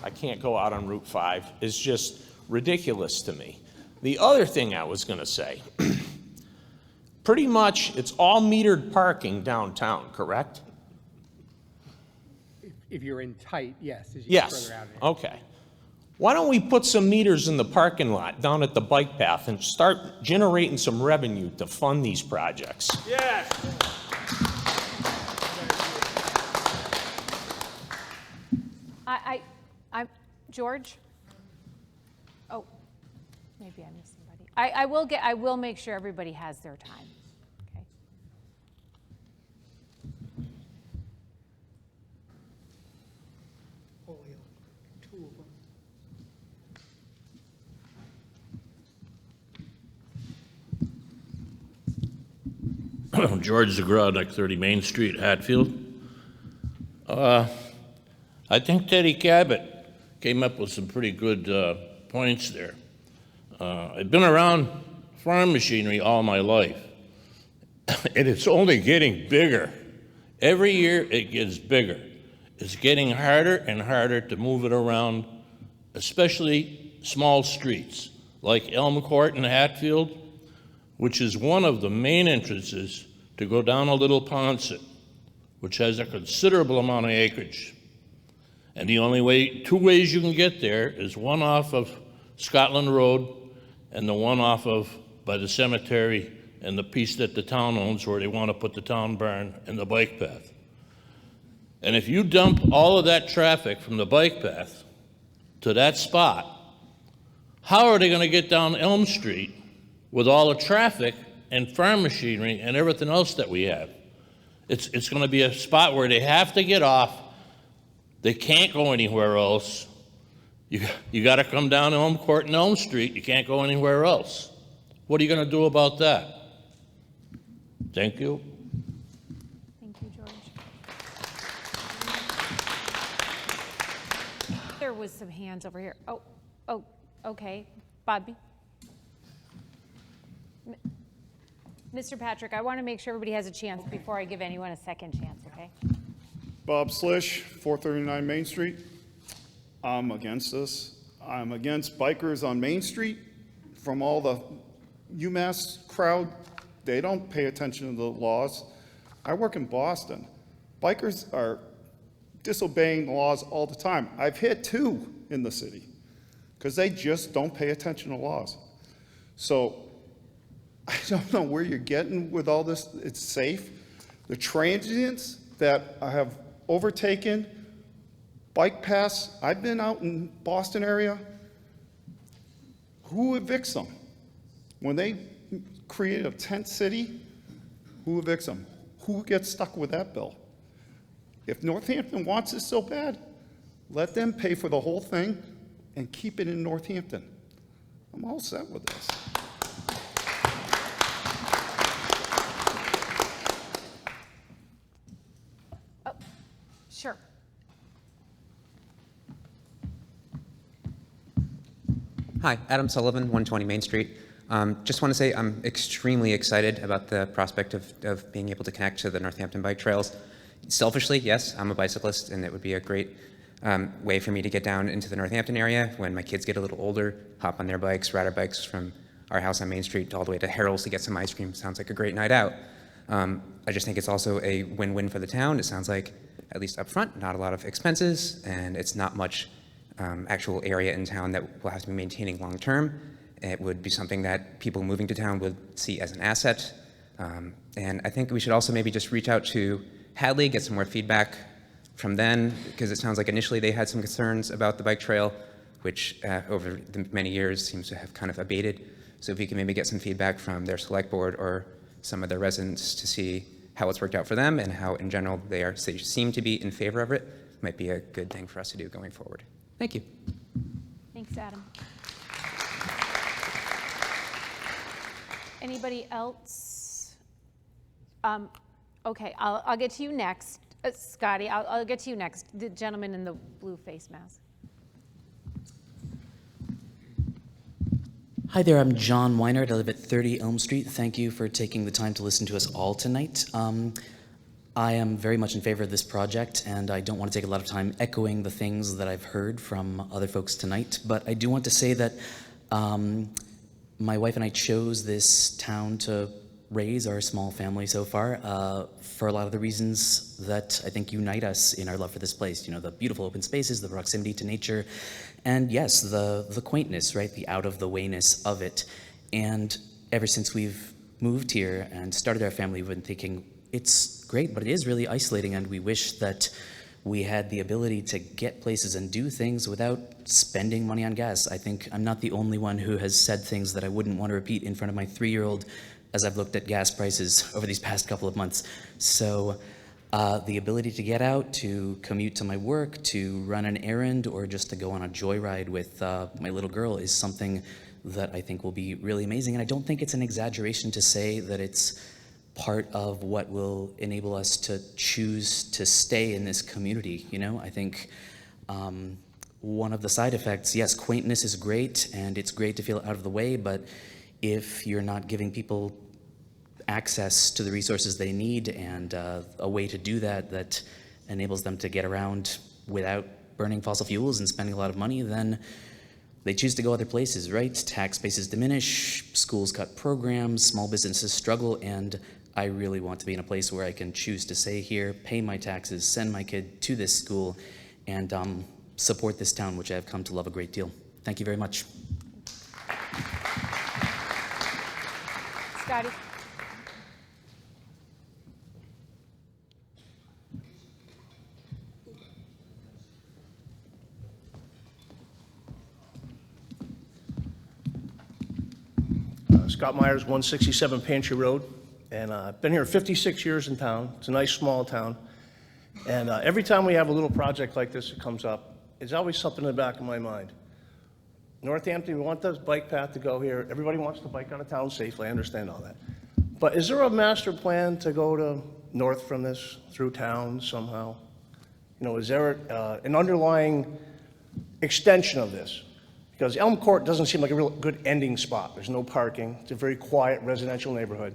I can't go out on Route 5, is just ridiculous to me. The other thing I was going to say, pretty much it's all metered parking downtown, correct? If you're in tight, yes. As you get Yes, further out of it. okay. Why don't we put some meters in the parking lot down at the bike path and start generating some revenue to fund these projects? Yes. George? Oh, maybe I missed somebody. I will make sure everybody has their time. Okay. George Zagrodnik, 30 Main Street, Hatfield. I think Teddy Cabot came up with some pretty good points there. I've been around farm machinery all my life, and it's only getting bigger. Every year it gets bigger. It's getting harder and harder to move it around, especially small streets like Elm Court in Hatfield, which is one of the main entrances to go down a little Ponset, which has a considerable amount of acreage. And the only way, two ways you can get there is one off of Scotland Road and the one off of by the cemetery and the piece that the town owns where they want to put the town barn and the bike path. And if you dump all of that traffic from the bike path to that spot, how are they going to get down Elm Street with all the traffic and farm machinery and everything else that we have? It's going to be a spot where they have to get off. They can't go anywhere else. You got to come down Elm Court and Elm Street. You can't go anywhere else. What are you going to do about that? Thank you. Thank you, George. There was some hands over here. Oh, okay. Bobby. Mr. Patrick, I want to make sure everybody has a chance before I give anyone a second chance, okay? Bob Slish, 439 Main Street. I'm against this. I'm against bikers on Main Street from all the UMass crowd. They don't pay attention to the laws. I work in Boston. Bikers are disobeying the laws all the time. I've hit 2 in the city because they just don't pay attention to laws. So I don't know where you're getting with all this. It's safe. The transients that I have overtaken, bike paths, I've been out in Boston area. Who evicts them? When they create a tent city, who evicts them? Who gets stuck with that bill? If Northampton wants it so bad, let them pay for the whole thing and keep it in Northampton. I'm all set with this. Sure. Hi, Adam Sullivan, 120 Main Street. Just want to say I'm extremely excited about the prospect of being able to connect to the Northampton bike trails. selfishly, yes, I'm a bicyclist, and it would be a great way for me to get down into the Northampton area when my kids get a little older, hop on their bikes, ride our bikes from our house on Main Street all the way to Harold's to get some ice cream. Sounds like a great night out. I just think it's also a win-win for the town. It sounds like, at least up front, not a lot of expenses, and it's not much actual area in town that we'll have to be maintaining long-term. It would be something that people moving to town would see as an asset. And I think we should also maybe just reach out to Hadley, get some more feedback from them, because it sounds like initially they had some concerns about the bike trail, which over the many years seems to have kind of abated. So if we can maybe get some feedback from their select board or some of their residents to see how it's worked out for them and how in general they seem to be in favor of it, might be a good thing for us to do going forward. Thank you. Thanks, Adam. Anybody else? Okay, I'll get to you next. Scotty, I'll get to you next. The gentleman in the blue face mask. Hi there, I'm John Weinert. I live at 30 Elm Street. Thank you for taking the time to listen to us all tonight. I am very much in favor of this project, and I don't want to take a lot of time echoing the things that I've heard from other folks tonight, but I do want to say that my wife and I chose this town to raise our small family so far for a lot of the reasons that I think unite us in our love for this place. You know, the beautiful open spaces, the proximity to nature, and yes, the quaintness, right? The out-of-the-wayness of it. And ever since we've moved here and started our family, we've been thinking, it's great, but it is really isolating, and we wish that we had the ability to get places and do things without spending money on gas. I think I'm not the only one who has said things that I wouldn't want to repeat in front of my 3-year-old as I've looked at gas prices over these past couple of months. So the ability to get out, to commute to my work, to run an errand, or just to go on a joyride with my little girl is something that I think will be really amazing. And I don't think it's an exaggeration to say that it's part of what will enable us to choose to stay in this community. You know, I think one of the side effects, yes, quaintness is great, and it's great to feel out of the way, but if you're not giving people access to the resources they need and a way to do that that enables them to get around without burning fossil fuels and spending a lot of money, then they choose to go other places, right? Tax bases diminish, schools cut programs, small businesses struggle, and I really want to be in a place where I can choose to stay here, pay my taxes, send my kid to this school, and support this town, which I have come to love a great deal. Thank you very much. Scotty. Scott Myers, 167 Pantry Road, and I've been here 56 years in town. It's a nice small town, and every time we have a little project like this that comes up, it's always something in the back of my mind. Northampton, we want the bike path to go here. Everybody wants to bike out of town safely. I understand all that. But is there a master plan to go to north from this, through town somehow? You know, is there an underlying extension of this? Because Elm Court doesn't seem like a real good ending spot. There's no parking. It's a very quiet residential neighborhood.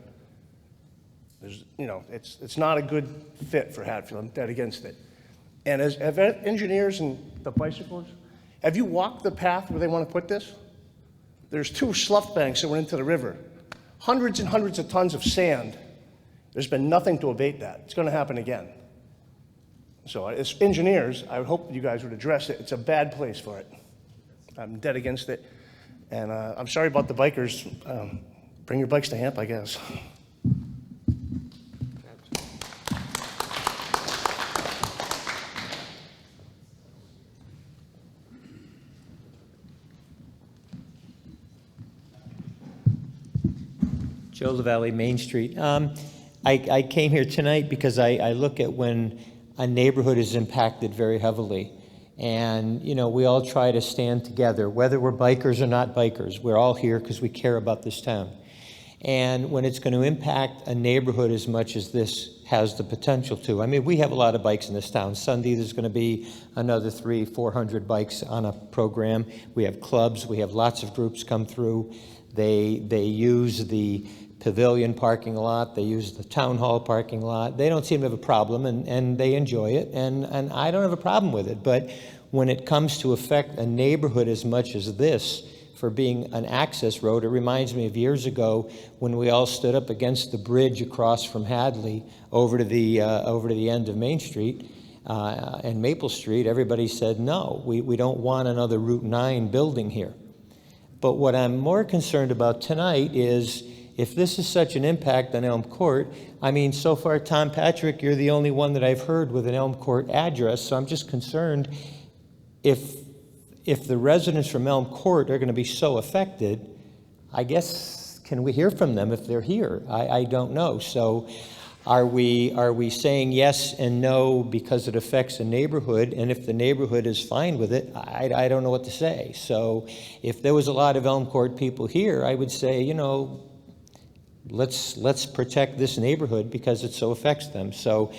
There's, you know, it's not a good fit for Hatfield. I'm dead against it. And have engineers and the bicyclists, have you walked the path where they want to put this? There's 2 slough banks that went into the river. Hundreds and hundreds of tons of sand. There's been nothing to abate that. It's going to happen again. So as engineers, I would hope you guys would address it. It's a bad place for it. I'm dead against it. And I'm sorry about the bikers. Bring your bikes to Hamp, I guess. Joe LaValle, Main Street. I came here tonight because I look at when a neighborhood is impacted very heavily. And, you know, we all try to stand together, whether we're bikers or not bikers. We're all here because we care about this town. And when it's going to impact a neighborhood as much as this has the potential to, I mean, we have a lot of bikes in this town. Sunday, there's going to be another 300-400 bikes on a program. We have clubs. We have lots of groups come through. They use the Pavilion parking lot, they use the Town Hall parking lot. They don't seem to have a problem, and they enjoy it, and I don't have a problem with it. But when it comes to affect a neighborhood as much as this, for being an access road, it reminds me of years ago when we all stood up against the bridge across from Hadley over to the end of Main Street and Maple Street. Everybody said, no, we don't want another Route 9 building here. But what I'm more concerned about tonight is, if this is such an impact on Elm Court, I mean, so far, Tom Patrick, you're the only one that I've heard with an Elm Court address, so I'm just concerned if the residents from Elm Court are going to be so affected, I guess, can we hear from them if they're here? I don't know. So are we saying yes and no because it affects the neighborhood? And if the neighborhood is fine with it, I don't know what to say. So if there was a lot of Elm Court people here, I would say, you know, let's protect this neighborhood because it so affects them. So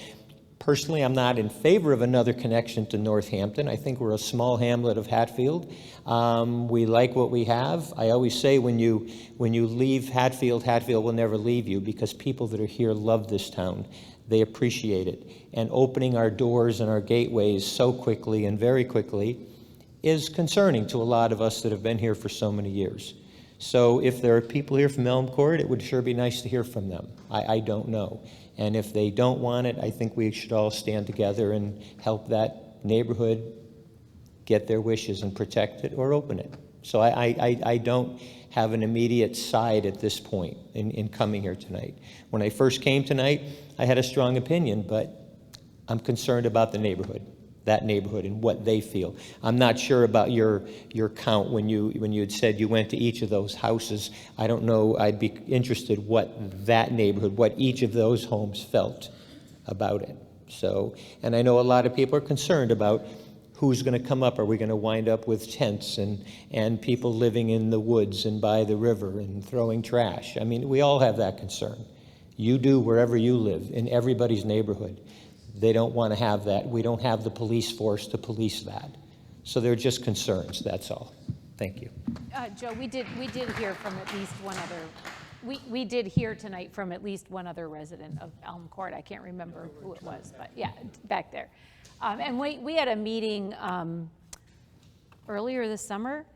personally, I'm not in favor of another connection to Northampton. I think we're a small hamlet of Hatfield. We like what we have. I always say when you leave Hatfield, Hatfield will never leave you, because people that are here love this town. They appreciate it. And opening our doors and our gateways so quickly and very quickly is concerning to a lot of us that have been here for so many years. So if there are people here from Elm Court, it would sure be nice to hear from them. I don't know. And if they don't want it, I think we should all stand together and help that neighborhood get their wishes and protect it or open it. So I don't have an immediate side at this point in coming here tonight. When I first came tonight, I had a strong opinion, but I'm concerned about the neighborhood, that neighborhood, and what they feel. I'm not sure about your count when you had said you went to each of those houses. I don't know. I'd be interested what that neighborhood, what each of those homes felt about it. So, and I know a lot of people are concerned about who's going to come up. Are we going to wind up with tents and people living in the woods and by the river and throwing trash? I mean, we all have that concern. You do wherever you live, in everybody's neighborhood. They don't want to have that. We don't have the police force to police that. So they're just concerns, that's all. Thank you. Joe, we did hear from at least one other, we did hear tonight from at least one other resident of Elm Court. I can't remember who it was, but yeah, back there. And we had a meeting earlier this summer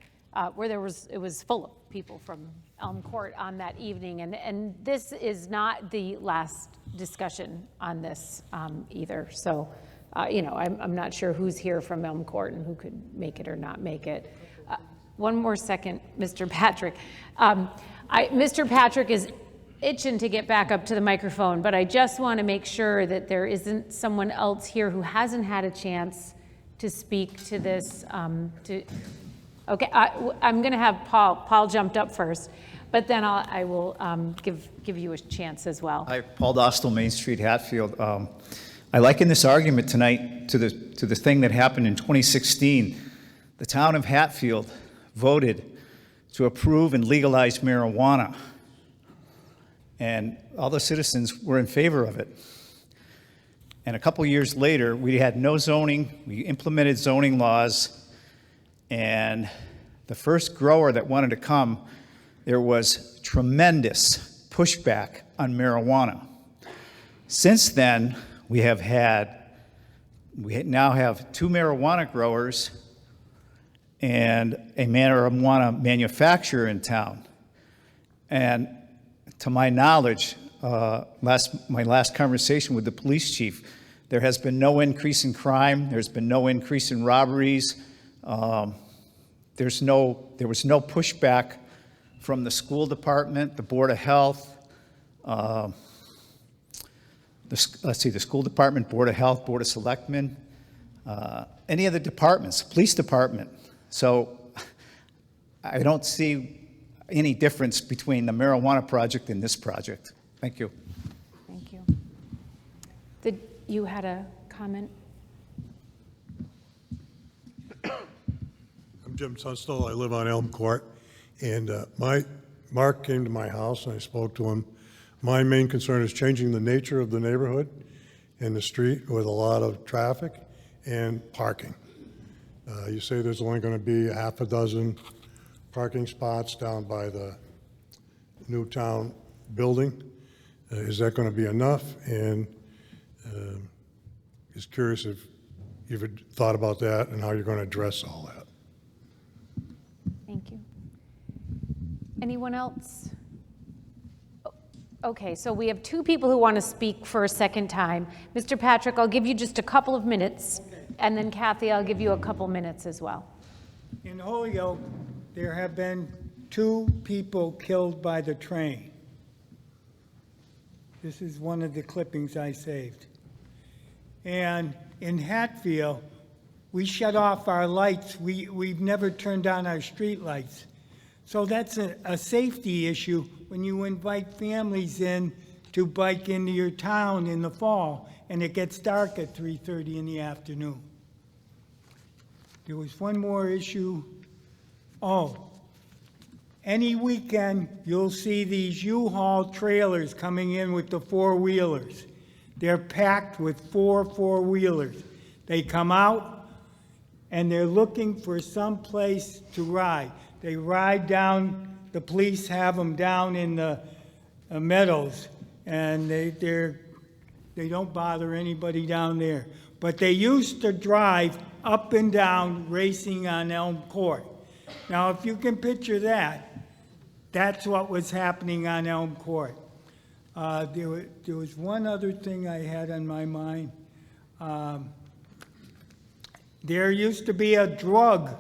where it was full of people from Elm Court on that evening. And this is not the last discussion on this either. So, you know, I'm not sure who's here from Elm Court and who could make it or not make it. One more second, Mr. Patrick. Mr. Patrick is itching to get back up to the microphone, but I just want to make sure that there isn't someone else here who hasn't had a chance to speak to this. Okay, I'm going to have Paul. Paul jumped up first, but then I will give you a chance as well. Hi, Paul Dostal, Main Street, Hatfield. I liken this argument tonight to the thing that happened in 2016. The town of Hatfield voted to approve and legalize marijuana, and all the citizens were in favor of it. And a couple years later, we had no zoning. We implemented zoning laws. And the first grower that wanted to come, there was tremendous pushback on marijuana. Since then, we now have 2 marijuana growers and a marijuana manufacturer in town. And to my knowledge, my last conversation with the police chief, there has been no increase in crime. There's been no increase in robberies. There was no pushback from the school department, the Board of Health, the school department, Board of Health, Board of Selectmen, any of the departments, police department. So I don't see any difference between the marijuana project and this project. Thank you. Thank you. You had a comment? I'm Jim Tunstall. I live on Elm Court. And Mark came to my house and I spoke to him. My main concern is changing the nature of the neighborhood and the street with a lot of traffic and parking. You say there's only going to be a half a dozen parking spots down by the new town building. Is that going to be enough? And just curious if you've thought about that and how you're going to address all that. Thank you. Anyone else? Okay, so we have two people who want to speak for a second time. Mr. Patrick, I'll give you just a couple of minutes, and then Kathy, I'll give you a couple minutes as well. In Holyoke, there have been 2 people killed by the train. This is one of the clippings I saved. And in Hatfield, we shut off our lights. We've never turned on our street lights. So that's a safety issue when you invite families in to bike into your town in the fall and it gets dark at 3:30 in the afternoon. There was one more issue. Oh, any weekend you'll see these U-Haul trailers coming in with the 4-wheelers. They're packed with 4 4-wheelers. They come out and they're looking for some place to ride. They ride down, the police have them down in the meadows, and they don't bother anybody down there. But they used to drive up and down racing on Elm Court. Now, if you can picture that, that's what was happening on Elm Court. There was one other thing I had on my mind. There used to be a drug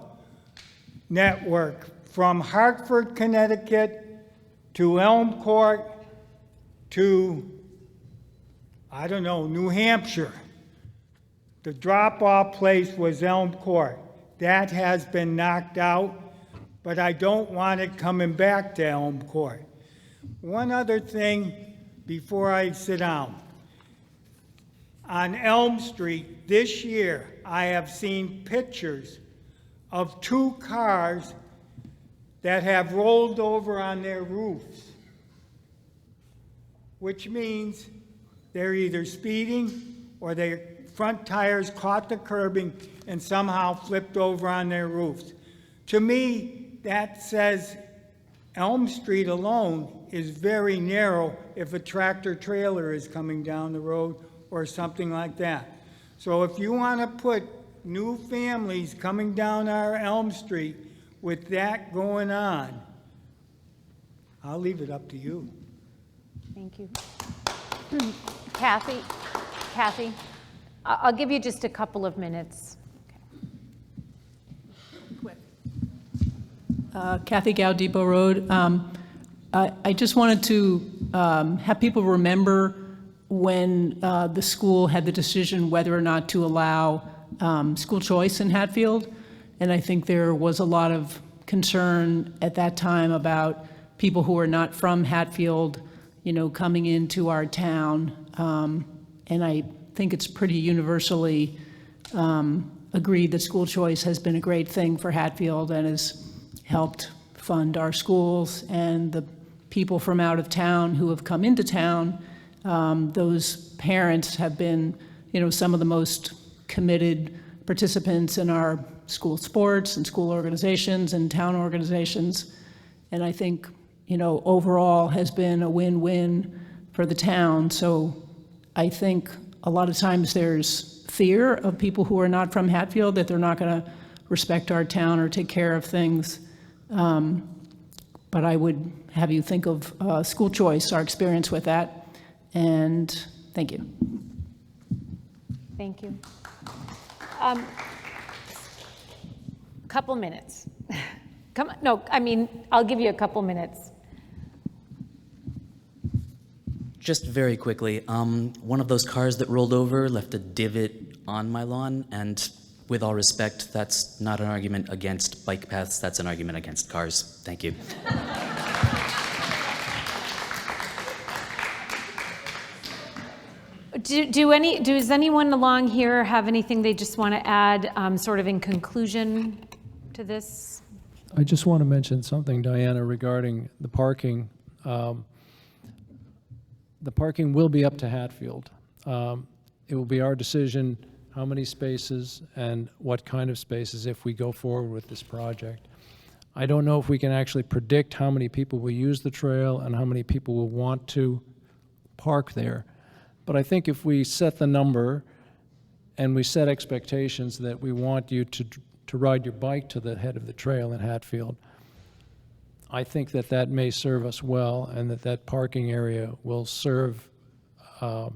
network from Hartford, Connecticut to Elm Court to, I don't know, New Hampshire. The drop-off place was Elm Court. That has been knocked out, but I don't want it coming back to Elm Court. One other thing before I sit down. On Elm Street this year, I have seen pictures of 2 cars that have rolled over on their roofs, which means they're either speeding or their front tires caught the curbing and somehow flipped over on their roofs. To me, that says Elm Street alone is very narrow if a tractor trailer is coming down the road or something like that. So if you want to put new families coming down our Elm Street with that going on, I'll leave it up to you. Thank you. Kathy, I'll give you just a couple of minutes. Kathy Gow, Depot Road. I just wanted to have people remember when the school had the decision whether or not to allow school choice in Hatfield. And I think there was a lot of concern at that time about people who are not from Hatfield, coming into our town. And I think it's pretty universally agreed that school choice has been a great thing for Hatfield and has helped fund our schools, and the people from out of town who have come into town, those parents have been, some of the most committed participants in our school sports and school organizations and town organizations. And I think, overall has been a win-win for the town. So I think a lot of times there's fear of people who are not from Hatfield that they're not going to respect our town or take care of things. But I would have you think of school choice, our experience with that, and thank you. Thank you. Couple minutes. Come on, no, I'll give you a couple minutes. Just very quickly, one of those cars that rolled over left a divot on my lawn, and with all respect, that's not an argument against bike paths, that's an argument against cars. Thank you. Does anyone along here have anything they just want to add, sort of in conclusion to this? I just want to mention something, Diana, regarding the parking. The parking will be up to Hatfield. It will be our decision how many spaces and what kind of spaces if we go forward with this project. I don't know if we can actually predict how many people will use the trail and how many people will want to park there. But I think if we set the number and we set expectations that we want you to ride your bike to the head of the trail in Hatfield, I think that that may serve us well, and that parking area will serve the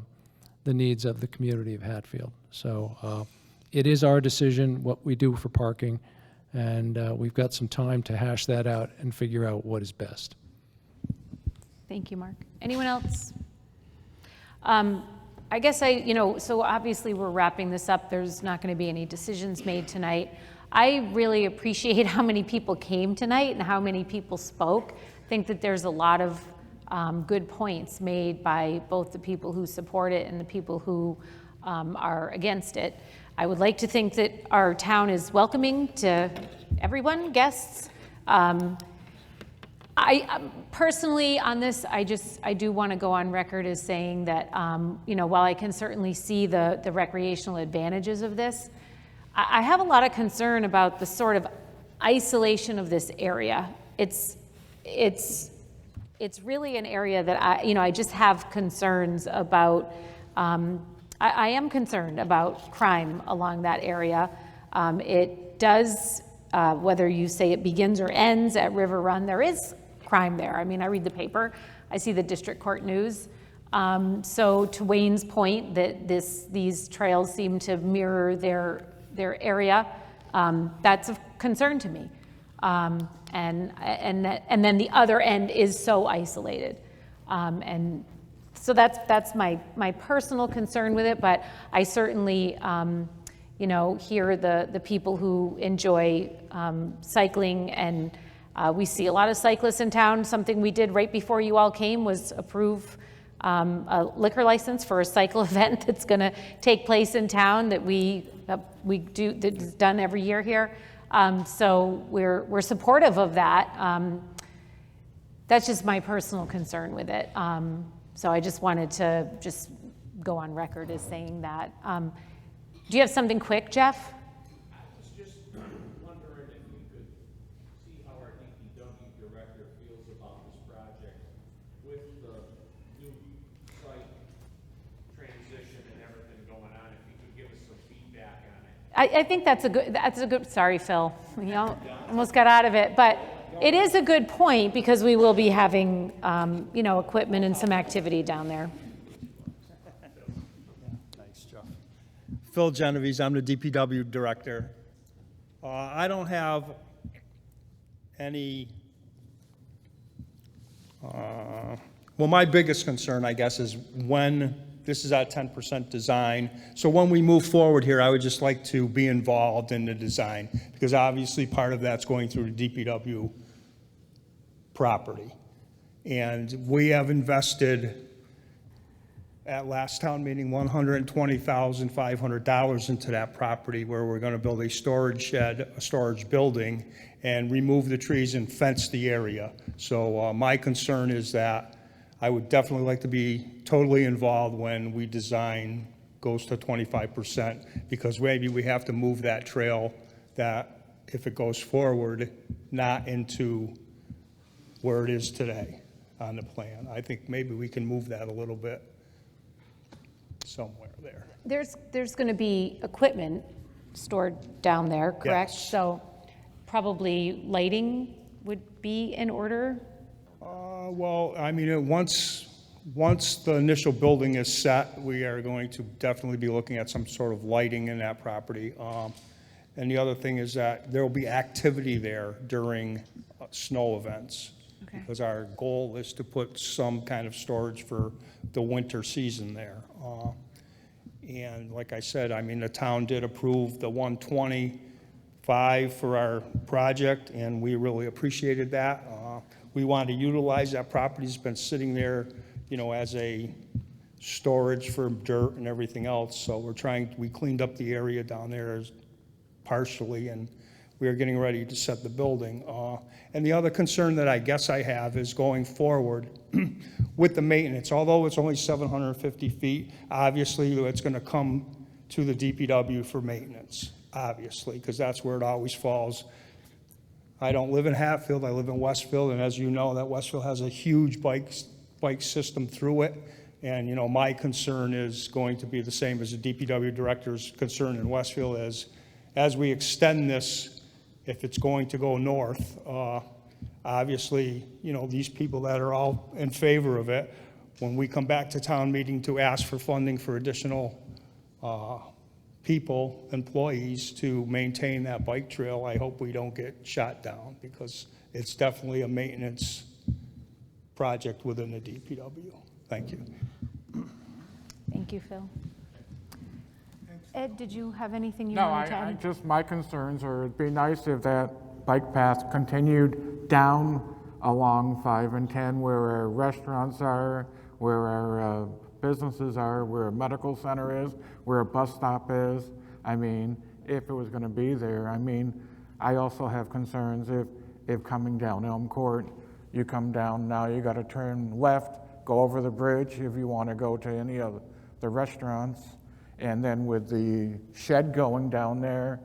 needs of the community of Hatfield. So it is our decision what we do for parking, and we've got some time to hash that out and figure out what is best. Thank you, Mark. Anyone else? I guess so obviously we're wrapping this up. There's not going to be any decisions made tonight. I really appreciate how many people came tonight and how many people spoke. I think that there's a lot of good points made by both the people who support it and the people who are against it. I would like to think that our town is welcoming to everyone, guests. I personally, on this, I do want to go on record as saying that, while I can certainly see the recreational advantages of this, I have a lot of concern about the sort of isolation of this area. It's really an area that I just have concerns about. I am concerned about crime along that area. It does, whether you say it begins or ends at River Run, there is crime there. I mean, I read the paper, I see the district court news. So to Wayne's point that these trails seem to mirror their area, that's of concern to me. And then the other end is so isolated. And so that's my personal concern with it, but I certainly hear the people who enjoy cycling, and we see a lot of cyclists in town. Something we did right before you all came was approve a liquor license for a cycle event that's going to take place in town that we do, that's done every year here. So we're supportive of that. That's just my personal concern with it. So I just wanted to just go on record as saying that. Do you have something quick, Jeff? I was just wondering if we could see how our DPW director feels about this project with the new site transition and everything going on. If you could give us some feedback on it. I think that's a good, sorry, Phil, almost got out of it, but it is a good point because we will be having, equipment and some activity down there. Thanks, Jeff. Phil Genovese, I'm the DPW director. I don't have any, my biggest concern, I guess, is when this is at 10% design. So when we move forward here, I would just like to be involved in the design, because obviously part of that's going through the DPW property. And we have invested at last town meeting $120,500 into that property, where we're going to build a storage shed, a storage building, and remove the trees and fence the area. So my concern is that I would definitely like to be totally involved when we design goes to 25%, because maybe we have to move that trail, that if it goes forward, not into where it is today on the plan. I think maybe we can move that a little bit somewhere there. There's going to be equipment stored down there, correct? Yes. So probably lighting would be in order? Well, I mean, once the initial building is set, we are going to definitely be looking at some sort of lighting in that property. And the other thing is that there will be activity there during snow events. Okay. Because our goal is to put some kind of storage for the winter season there. And like I said, I mean, the town did approve the 125 for our project, and we really appreciated that. We want to utilize that property. It's been sitting there, as a storage for dirt and everything else. So we cleaned up the area down there partially, and we are getting ready to set the building. And the other concern that I guess I have is going forward with the maintenance. Although it's only 750 feet, obviously it's going to come to the DPW for maintenance, obviously, because that's where it always falls I don't live in Hatfield, I live in Westfield, and as you know, that Westfield has a huge bike system through it. And, you know, my concern is going to be the same as the DPW director's concern in Westfield as we extend this, if it's going to go north, obviously, you know, these people that are all in favor of it, when we come back to town meeting to ask for funding for additional people, employees to maintain that bike trail, I hope we don't get shot down, because it's definitely a maintenance project within the DPW. Thank you. Thank you, Phil. Ed, did you have anything you No, wanted to add? just my concerns are, it'd be nice if that bike path continued down along 5 and 10 where our restaurants are, where our businesses are, where a medical center is, where a bus stop is. I mean, if it was going to be there. I mean, I also have concerns if coming down Elm Court, you come down now, you got to turn left, go over the bridge if you want to go to any of the restaurants. And then with the shed going down there,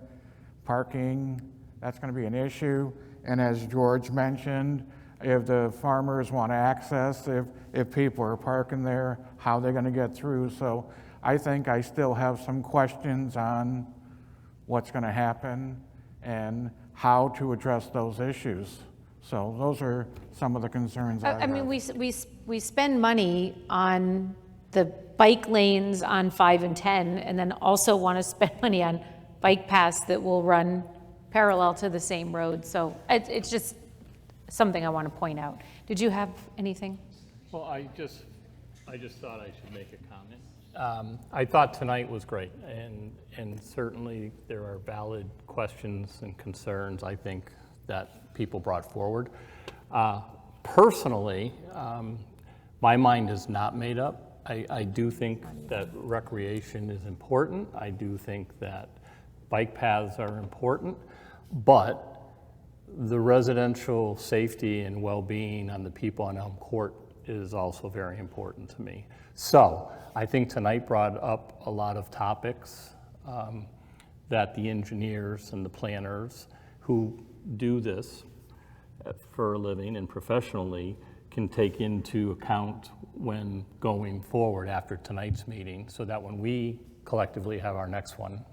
parking, that's going to be an issue. And as George mentioned, if the farmers want to access, if people are parking there, how they're going to get through. So I think I still have some questions on what's going to happen and how to address those issues. So those are some of the concerns I mean, have. we spend money on the bike lanes on 5 and 10, and then also want to spend money on bike paths that will run parallel to the same road. So it's just something I want to point out. Did you have anything? Well, I just thought I should make a comment. I thought tonight was great, and certainly there are valid questions and concerns, I think, that people brought forward. Personally, my mind is not made up. I do think that recreation is important. I do think that bike paths are important, but the residential safety and well-being on the people on Elm Court is also very important to me. So I think tonight brought up a lot of topics that the engineers and the planners who do this for a living and professionally can take into account when going forward after tonight's meeting, so that when we collectively have our next one,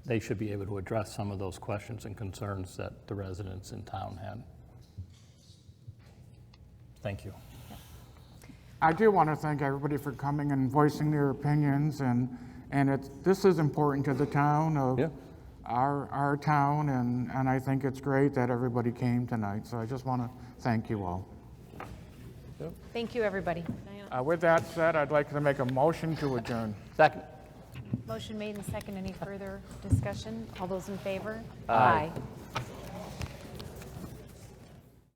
they should be able to address some of those questions and concerns that the residents in town had. Thank you. I do want to thank everybody for coming and voicing their opinions, and this is important to the town of our town, and I think it's great that everybody came tonight. So I just want to thank you all. Thank you, everybody. With that said, I'd like to make a motion to adjourn. Second. Motion made and second. Any further discussion? All those in favor? Aye. Aye.